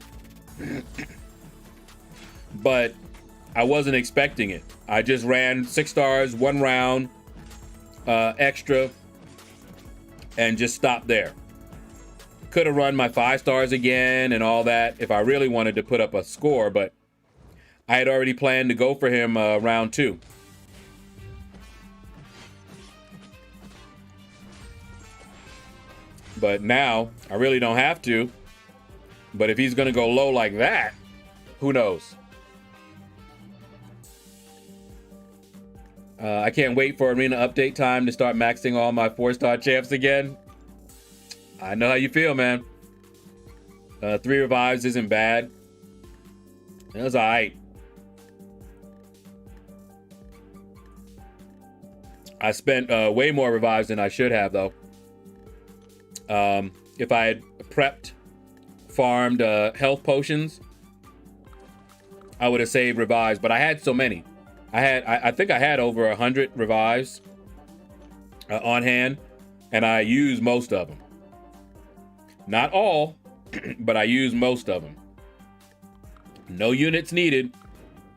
but I wasn't expecting it. I just ran 6 stars, 1 round, extra, and just stopped there. Could have run my 5 stars again and all that if I really wanted to put up a score, but I had already planned to go for him round 2. But now I really don't have to. But if he's going to go low like that, who knows? I can't wait for arena update time to start maxing all my 4-star champs again. I know how you feel, man. 3 revives isn't bad. It was all right. I spent way more revives than I should have, though. If I had prepped, farmed health potions, I would have saved revives, but I had so many. I think I had over 100 revives on hand, and I used most of them. Not all, but I used most of them. No units needed,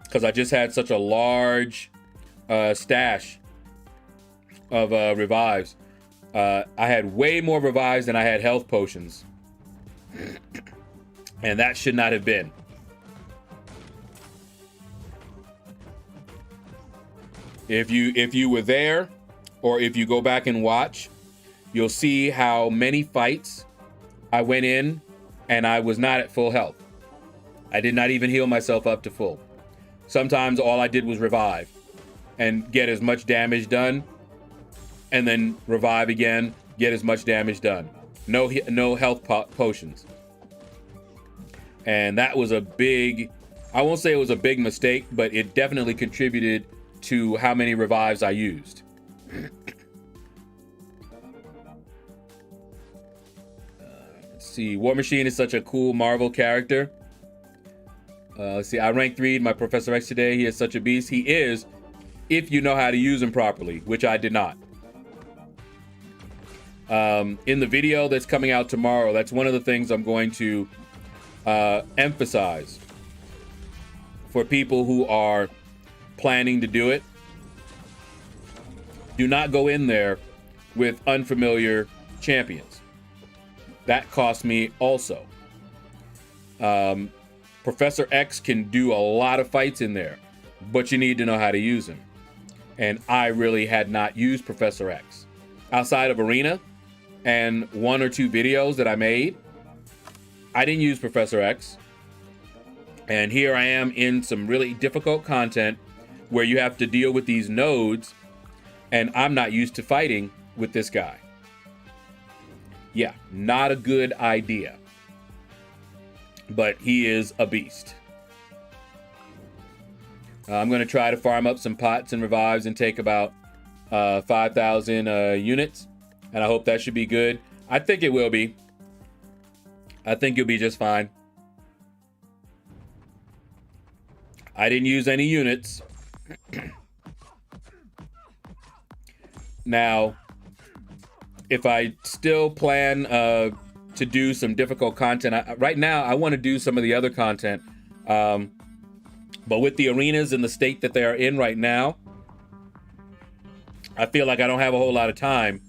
because I just had such a large stash of revives. I had way more revives than I had health potions. And that should not have been. If you were there, or if you go back and watch, you'll see how many fights I went in and I was not at full health. I did not even heal myself up to full. Sometimes all I did was revive and get as much damage done, and then revive again, get as much damage done. No health potions. And that was a big, I won't say it was a big mistake, but it definitely contributed to how many revives I used. Let's see, War Machine is such a cool Marvel character. Let's see, I ranked 3 my Professor X today. He is such a beast. He is, if you know how to use him properly, which I did not. In the video that's coming out tomorrow, that's one of the things I'm going to emphasize for people who are planning to do it. Do not go in there with unfamiliar champions. That cost me also. Professor X can do a lot of fights in there, but you need to know how to use him. And I really had not used Professor X. Outside of Arena and 1 or 2 videos that I made, I didn't use Professor X. And here I am in some really difficult content where you have to deal with these nodes, and I'm not used to fighting with this guy. Yeah, not a good idea. But he is a beast. I'm going to try to farm up some pots and revives and take about 5,000 units. And I hope that should be good. I think it will be. I think you'll be just fine. I didn't use any units. Now, if I still plan to do some difficult content, right now I want to do some of the other content. But with the arenas in the state that they are in right now, I feel like I don't have a whole lot of time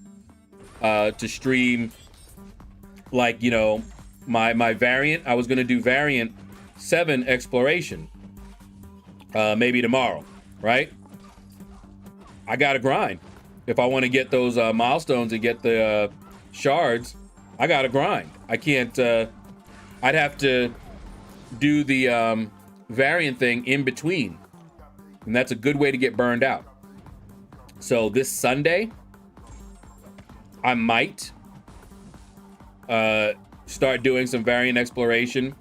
to stream, like, you know, my variant. I was going to do variant 7 exploration maybe tomorrow, right? I got to grind. If I want to get those milestones and get the shards, I got to grind. I can't, I'd have to do the variant thing in between. And that's a good way to get burned out. So this Sunday, I might start doing some variant exploration,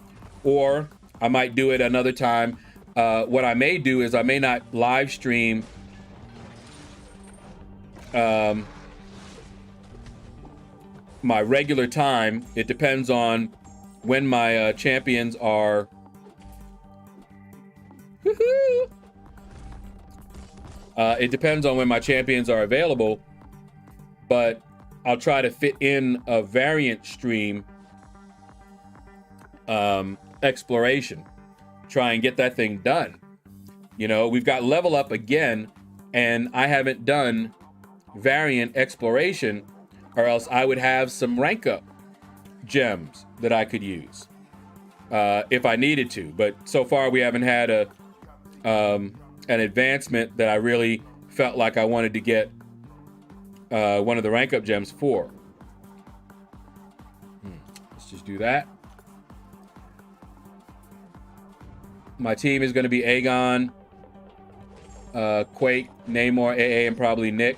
or I might do it another time. What I may do is I may not live stream my regular time. It depends on when my champions are it depends on when my champions are available, but I'll try to fit in a variant stream exploration, try and get that thing done. You know, we've got level up again, and I haven't done variant exploration, or else I would have some rank up gems that I could use if I needed to. But so far we haven't had an advancement that I really felt like I wanted to get one of the rank up gems for. Let's just do that. My team is going to be Aegon, Quake, Namor, AA, and probably Nick.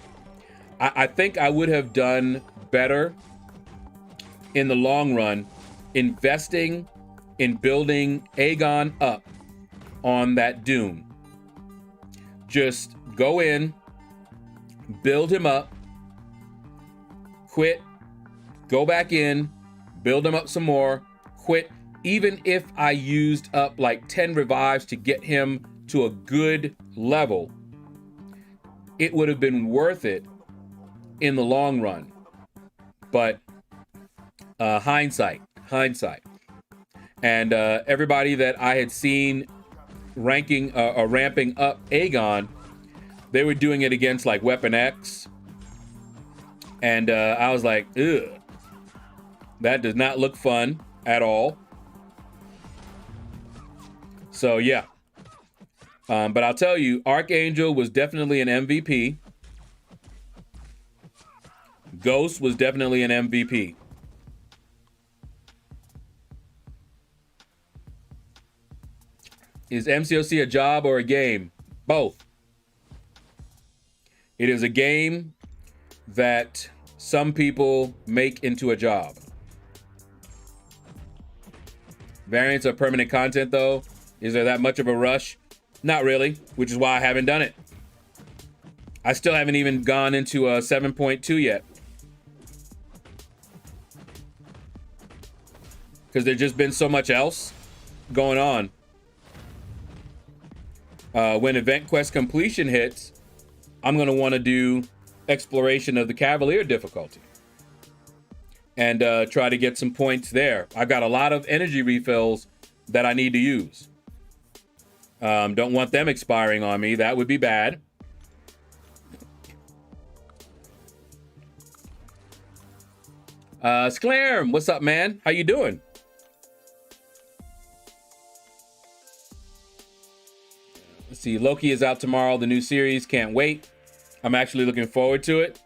I think I would have done better in the long run investing in building Aegon up on that Doom. Just go in, build him up, quit, go back in, build him up some more, quit. Even if I used up like 10 revives to get him to a good level, it would have been worth it in the long run. But hindsight. And everybody that I had seen ranking or ramping up Aegon, they were doing it against like Weapon X. And I was like, ugh, that does not look fun at all. So yeah. But I'll tell you, Archangel was definitely an MVP. Ghost was definitely an MVP. Is MCOC a job or a game? Both. It is a game that some people make into a job. Variants are permanent content though. Is there that much of a rush? Not really, which is why I haven't done it. I still haven't even gone into 7.2 yet. Because there's just been so much else going on. When event quest completion hits, I'm going to want to do exploration of the Cavalier difficulty and try to get some points there. I've got a lot of energy refills that I need to use. Don't want them expiring on me. That would be bad. Sklarm, what's up, man? How you doing? Let's see, Loki is out tomorrow, the new series. Can't wait. I'm actually looking forward to it.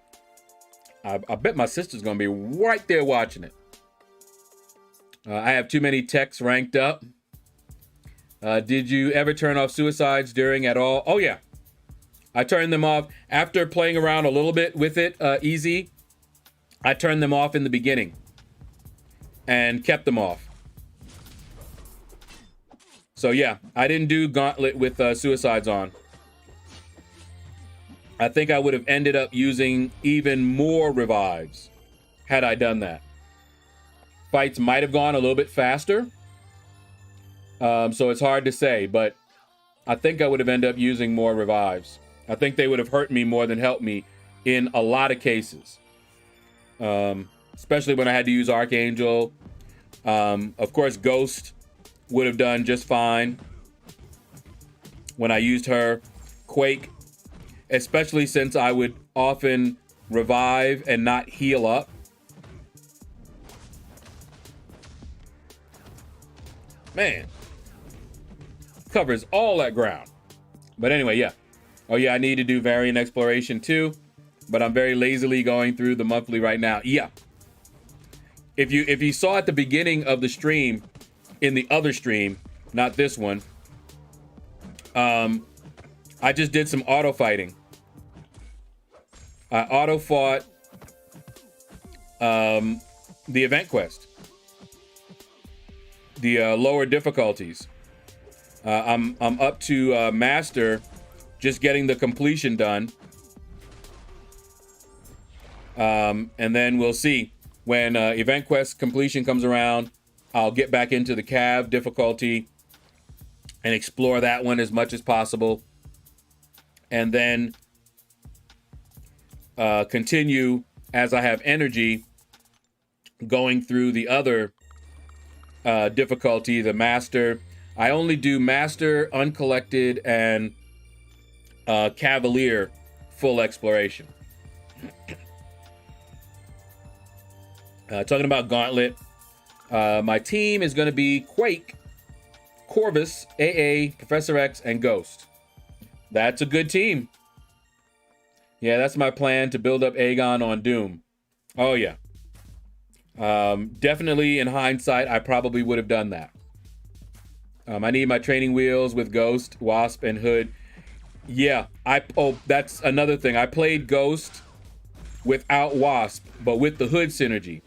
I bet my sister's gonna be right there watching it. I have too many techs ranked up. Did you ever turn off suicides during at all? Oh yeah, I turned them off after playing around a little bit with it, easy. I turned them off in the beginning and kept them off. So yeah, I didn't do Gauntlet with suicides on. I think I would have ended up using even more revives had I done that. Fights might have gone a little bit faster. So it's hard to say, but I think I would have ended up using more revives. I think they would have hurt me more than helped me in a lot of cases. Especially when I had to use Archangel. Of course, Ghost would have done just fine when I used her. Quake, especially since I would often revive and not heal up. Man, covers all that ground. But anyway, yeah. Oh yeah, I need to do variant exploration too, but I'm very lazily going through the monthly right now. Yeah. If you saw at the beginning of the stream, in the other stream, not this one, I just did some auto fighting. I auto fought the event quest, the lower difficulties. I'm up to master, just getting the completion done. And then we'll see when event quest completion comes around. I'll get back into the Cav difficulty and explore that one as much as possible, and then continue as I have energy going through the other difficulty, the master. I only do master, uncollected, and Cavalier full exploration. Talking about Gauntlet, my team is going to be Quake, Corvus, AA, Professor X, and Ghost. That's a good team. Yeah, that's my plan, to build up Aegon on Doom. Oh yeah. Definitely in hindsight, I probably would have done that. I need my training wheels with Ghost, Wasp, and Hood. Yeah, that's another thing. I played Ghost without Wasp, but with the Hood synergy.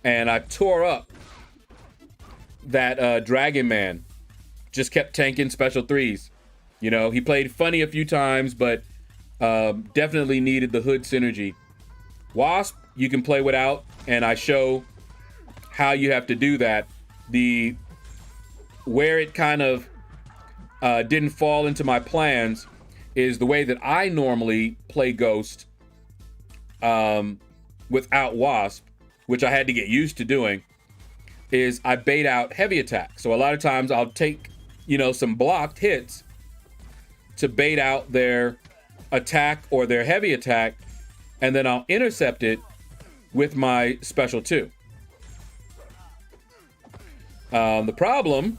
And I tore up that Dragon Man. Just kept tanking special threes. You know, he played funny a few times, but definitely needed the Hood synergy. Wasp, you can play without, and I show how you have to do that. Where it kind of didn't fall into my plans is the way that I normally play Ghost without Wasp, which I had to get used to doing, is I bait out heavy attack. So a lot of times I'll take, some blocked hits to bait out their attack or their heavy attack, and then I'll intercept it with my special 2. The problem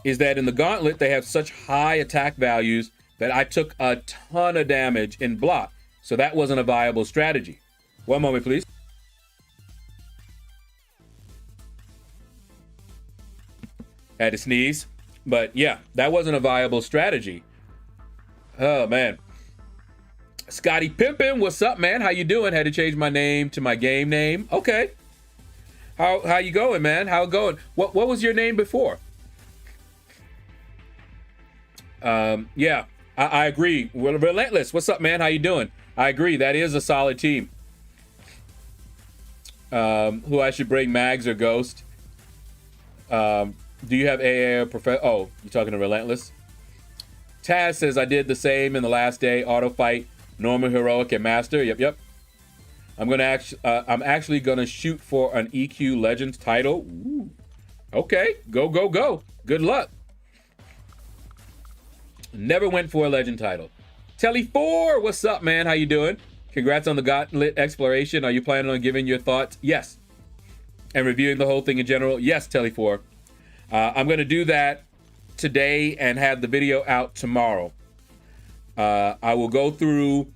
is that in the Gauntlet, they have such high attack values that I took a ton of damage in block. So that wasn't a viable strategy. One moment, please. Had to sneeze. But yeah, that wasn't a viable strategy. Oh, man. Scotty Pimpin', what's up, man? How you doing? Had to change my name to my game name. Okay. How you going, man? How it going? What was your name before? Yeah, I agree. Well, Relentless, what's up, man? How you doing? I agree. That is a solid team. Who I should bring, Mags or Ghost? Do you have AA or Professor? Oh, you're talking to Relentless? Taz says, I did the same in the last day. Auto fight, normal, heroic, and master. Yep. I'm actually gonna shoot for an EQ Legends title. Ooh. Okay, go. Good luck. Never went for a legend title. Telly4, what's up, man? How you doing? Congrats on the Gauntlet exploration. Are you planning on giving your thoughts? Yes. And reviewing the whole thing in general? Yes, Telly4. I'm gonna do that today and have the video out tomorrow. I will go through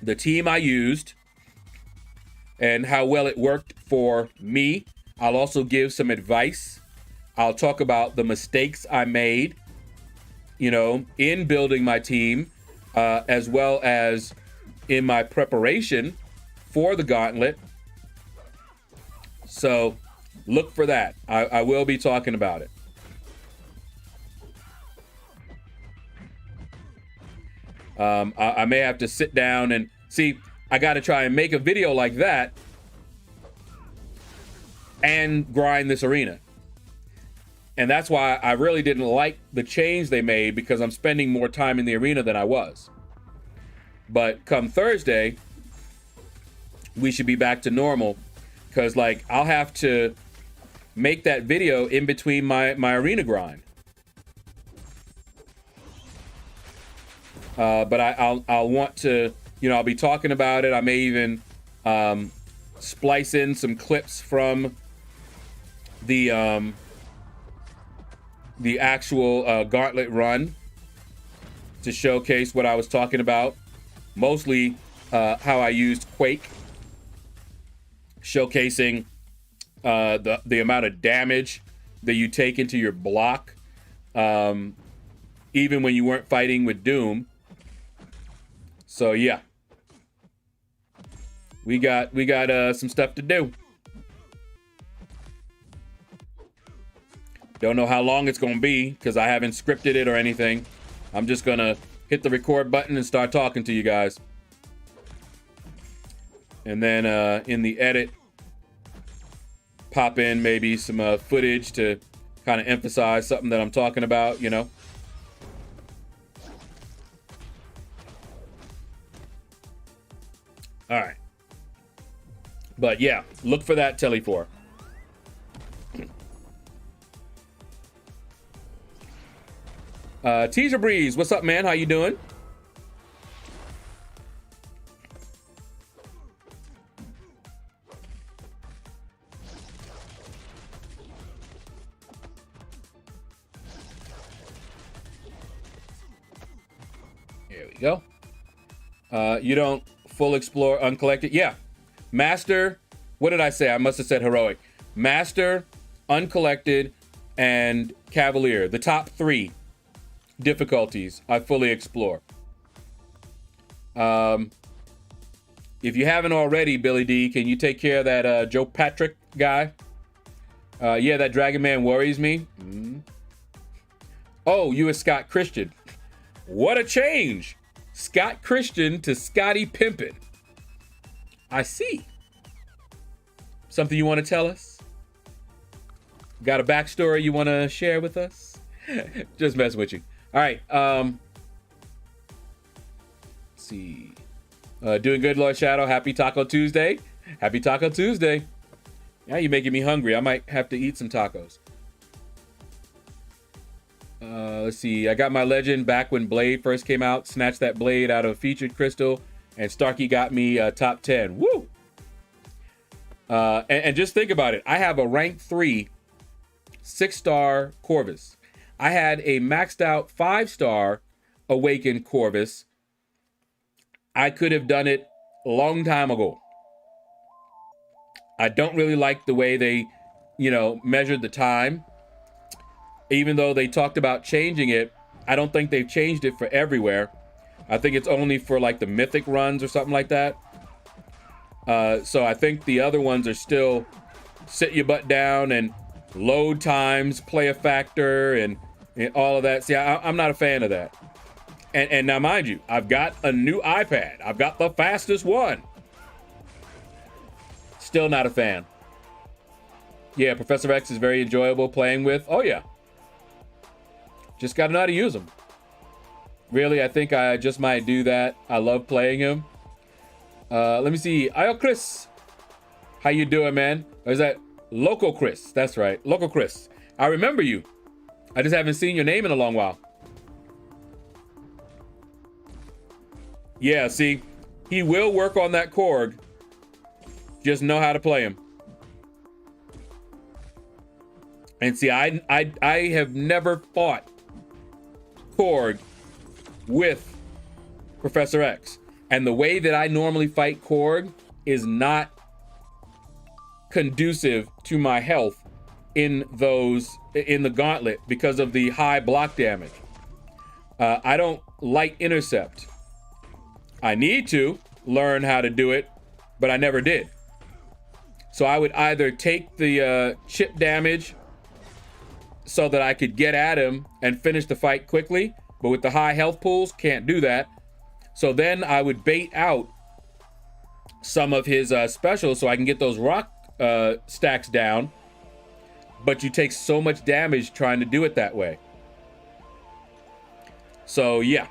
the team I used and how well it worked for me. I'll also give some advice. I'll talk about the mistakes I made, you know, in building my team, as well as in my preparation for the Gauntlet. So look for that. I will be talking about it. I may have to sit down and see. I got to try and make a video like that and grind this arena. And that's why I really didn't like the change they made, because I'm spending more time in the arena than I was. But come Thursday, we should be back to normal, because like I'll have to make that video in between my arena grind. But I'll want to, you know, I'll be talking about it. I may even splice in some clips from the actual Gauntlet run to showcase what I was talking about. Mostly how I used Quake, showcasing the amount of damage that you take into your block, even when you weren't fighting with Doom. So yeah, we got some stuff to do. Don't know how long it's gonna be, because I haven't scripted it or anything. I'm just gonna hit the record button and start talking to you guys. And then in the edit, pop in maybe some footage to kind of emphasize something that I'm talking about, you know. All right. But yeah, look for that, Telly4. Teaser Breeze, what's up, man? How you doing? There we go. You don't full explore uncollected? Yeah. Master, what did I say? I must have said heroic. Master, uncollected, and Cavalier. The top 3 difficulties I fully explore. If you haven't already, Billy D, can you take care of that Joe Patrick guy? Yeah, that Dragon Man worries me. Oh, you is Scott Christian. What a change. Scott Christian to Scotty Pimpin. I see. Something you want to tell us? Got a backstory you want to share with us? Just messing with you. All right. Let's see. Doing good, LordShaedow. Happy Taco Tuesday. Happy Taco Tuesday. Now you're making me hungry. I might have to eat some tacos. Let's see. I got my legend back when Blade first came out. Snatched that blade out of featured crystal, and Starkey got me top 10. Woo! And just think about it. I have a rank 3 6-star Corvus. I had a maxed out 5-star Awakened Corvus. I could have done it a long time ago. I don't really like the way they, you know, measured the time. Even though they talked about changing it, I don't think they've changed it for everywhere. I think it's only for like the mythic runs or something like that. So I think the other ones are still sit your butt down and load times, play a factor, and all of that. See, I'm not a fan of that. And now, mind you, I've got a new iPad. I've got the fastest one. Still not a fan. Yeah, Professor X is very enjoyable playing with. Oh, yeah. Just got to know how to use them. Really, I think I just might do that. I love playing him. Let me see. Ayo, Chris. How you doing, man? Or is that Loco Chris? That's right. Loco Chris. I remember you. I just haven't seen your name in a long while. Yeah, see, he will work on that Korg. Just know how to play him. And see, I have never fought Korg with Professor X. And the way that I normally fight Korg is not conducive to my health in the gauntlet because of the high block damage. I don't light intercept. I need to learn how to do it, but I never did. So I would either take the chip damage so that I could get at him and finish the fight quickly, but with the high health pools, can't do that. So then I would bait out some of his specials so I can get those rock stacks down, but you take so much damage trying to do it that way. So yeah,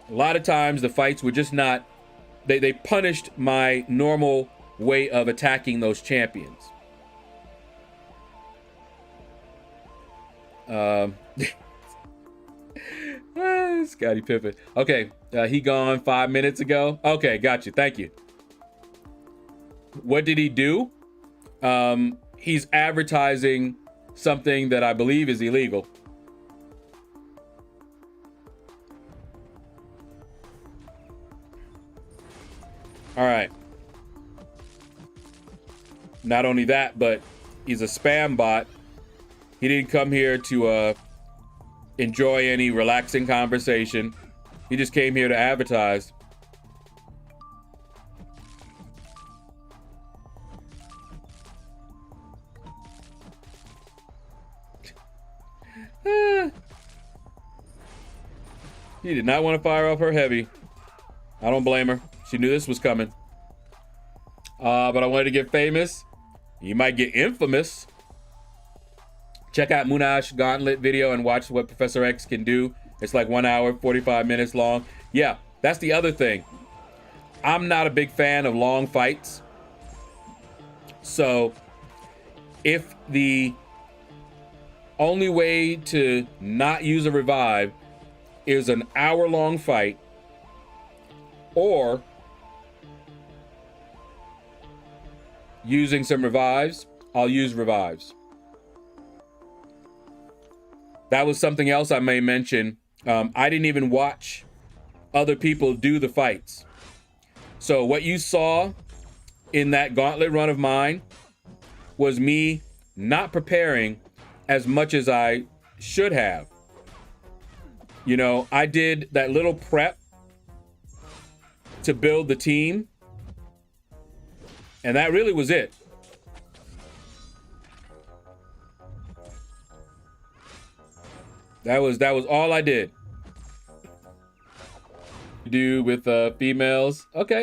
a lot of times the fights were just not, they punished my normal way of attacking those champions. Scotty Pippen. Okay, he gone 5 minutes ago. Okay, got you. Thank you. What did he do? He's advertising something that I believe is illegal. All right. Not only that, but he's a spam bot. He didn't come here to enjoy any relaxing conversation. He just came here to advertise. He did not want to fire off her heavy. I don't blame her. She knew this was coming. But I wanted to get famous. You might get infamous. Check out Munash Gauntlet video and watch what Professor X can do. It's like 1 hour, 45 minutes long. Yeah, that's the other thing. I'm not a big fan of long fights. So if the only way to not use a revive is an hour-long fight, or using some revives, I'll use revives. That was something else I may mention. I didn't even watch other people do the fights. So what you saw in that gauntlet run of mine was me not preparing as much as I should have. You know, I did that little prep to build the team, and that really was it. That was all I did. Do with females. Okay.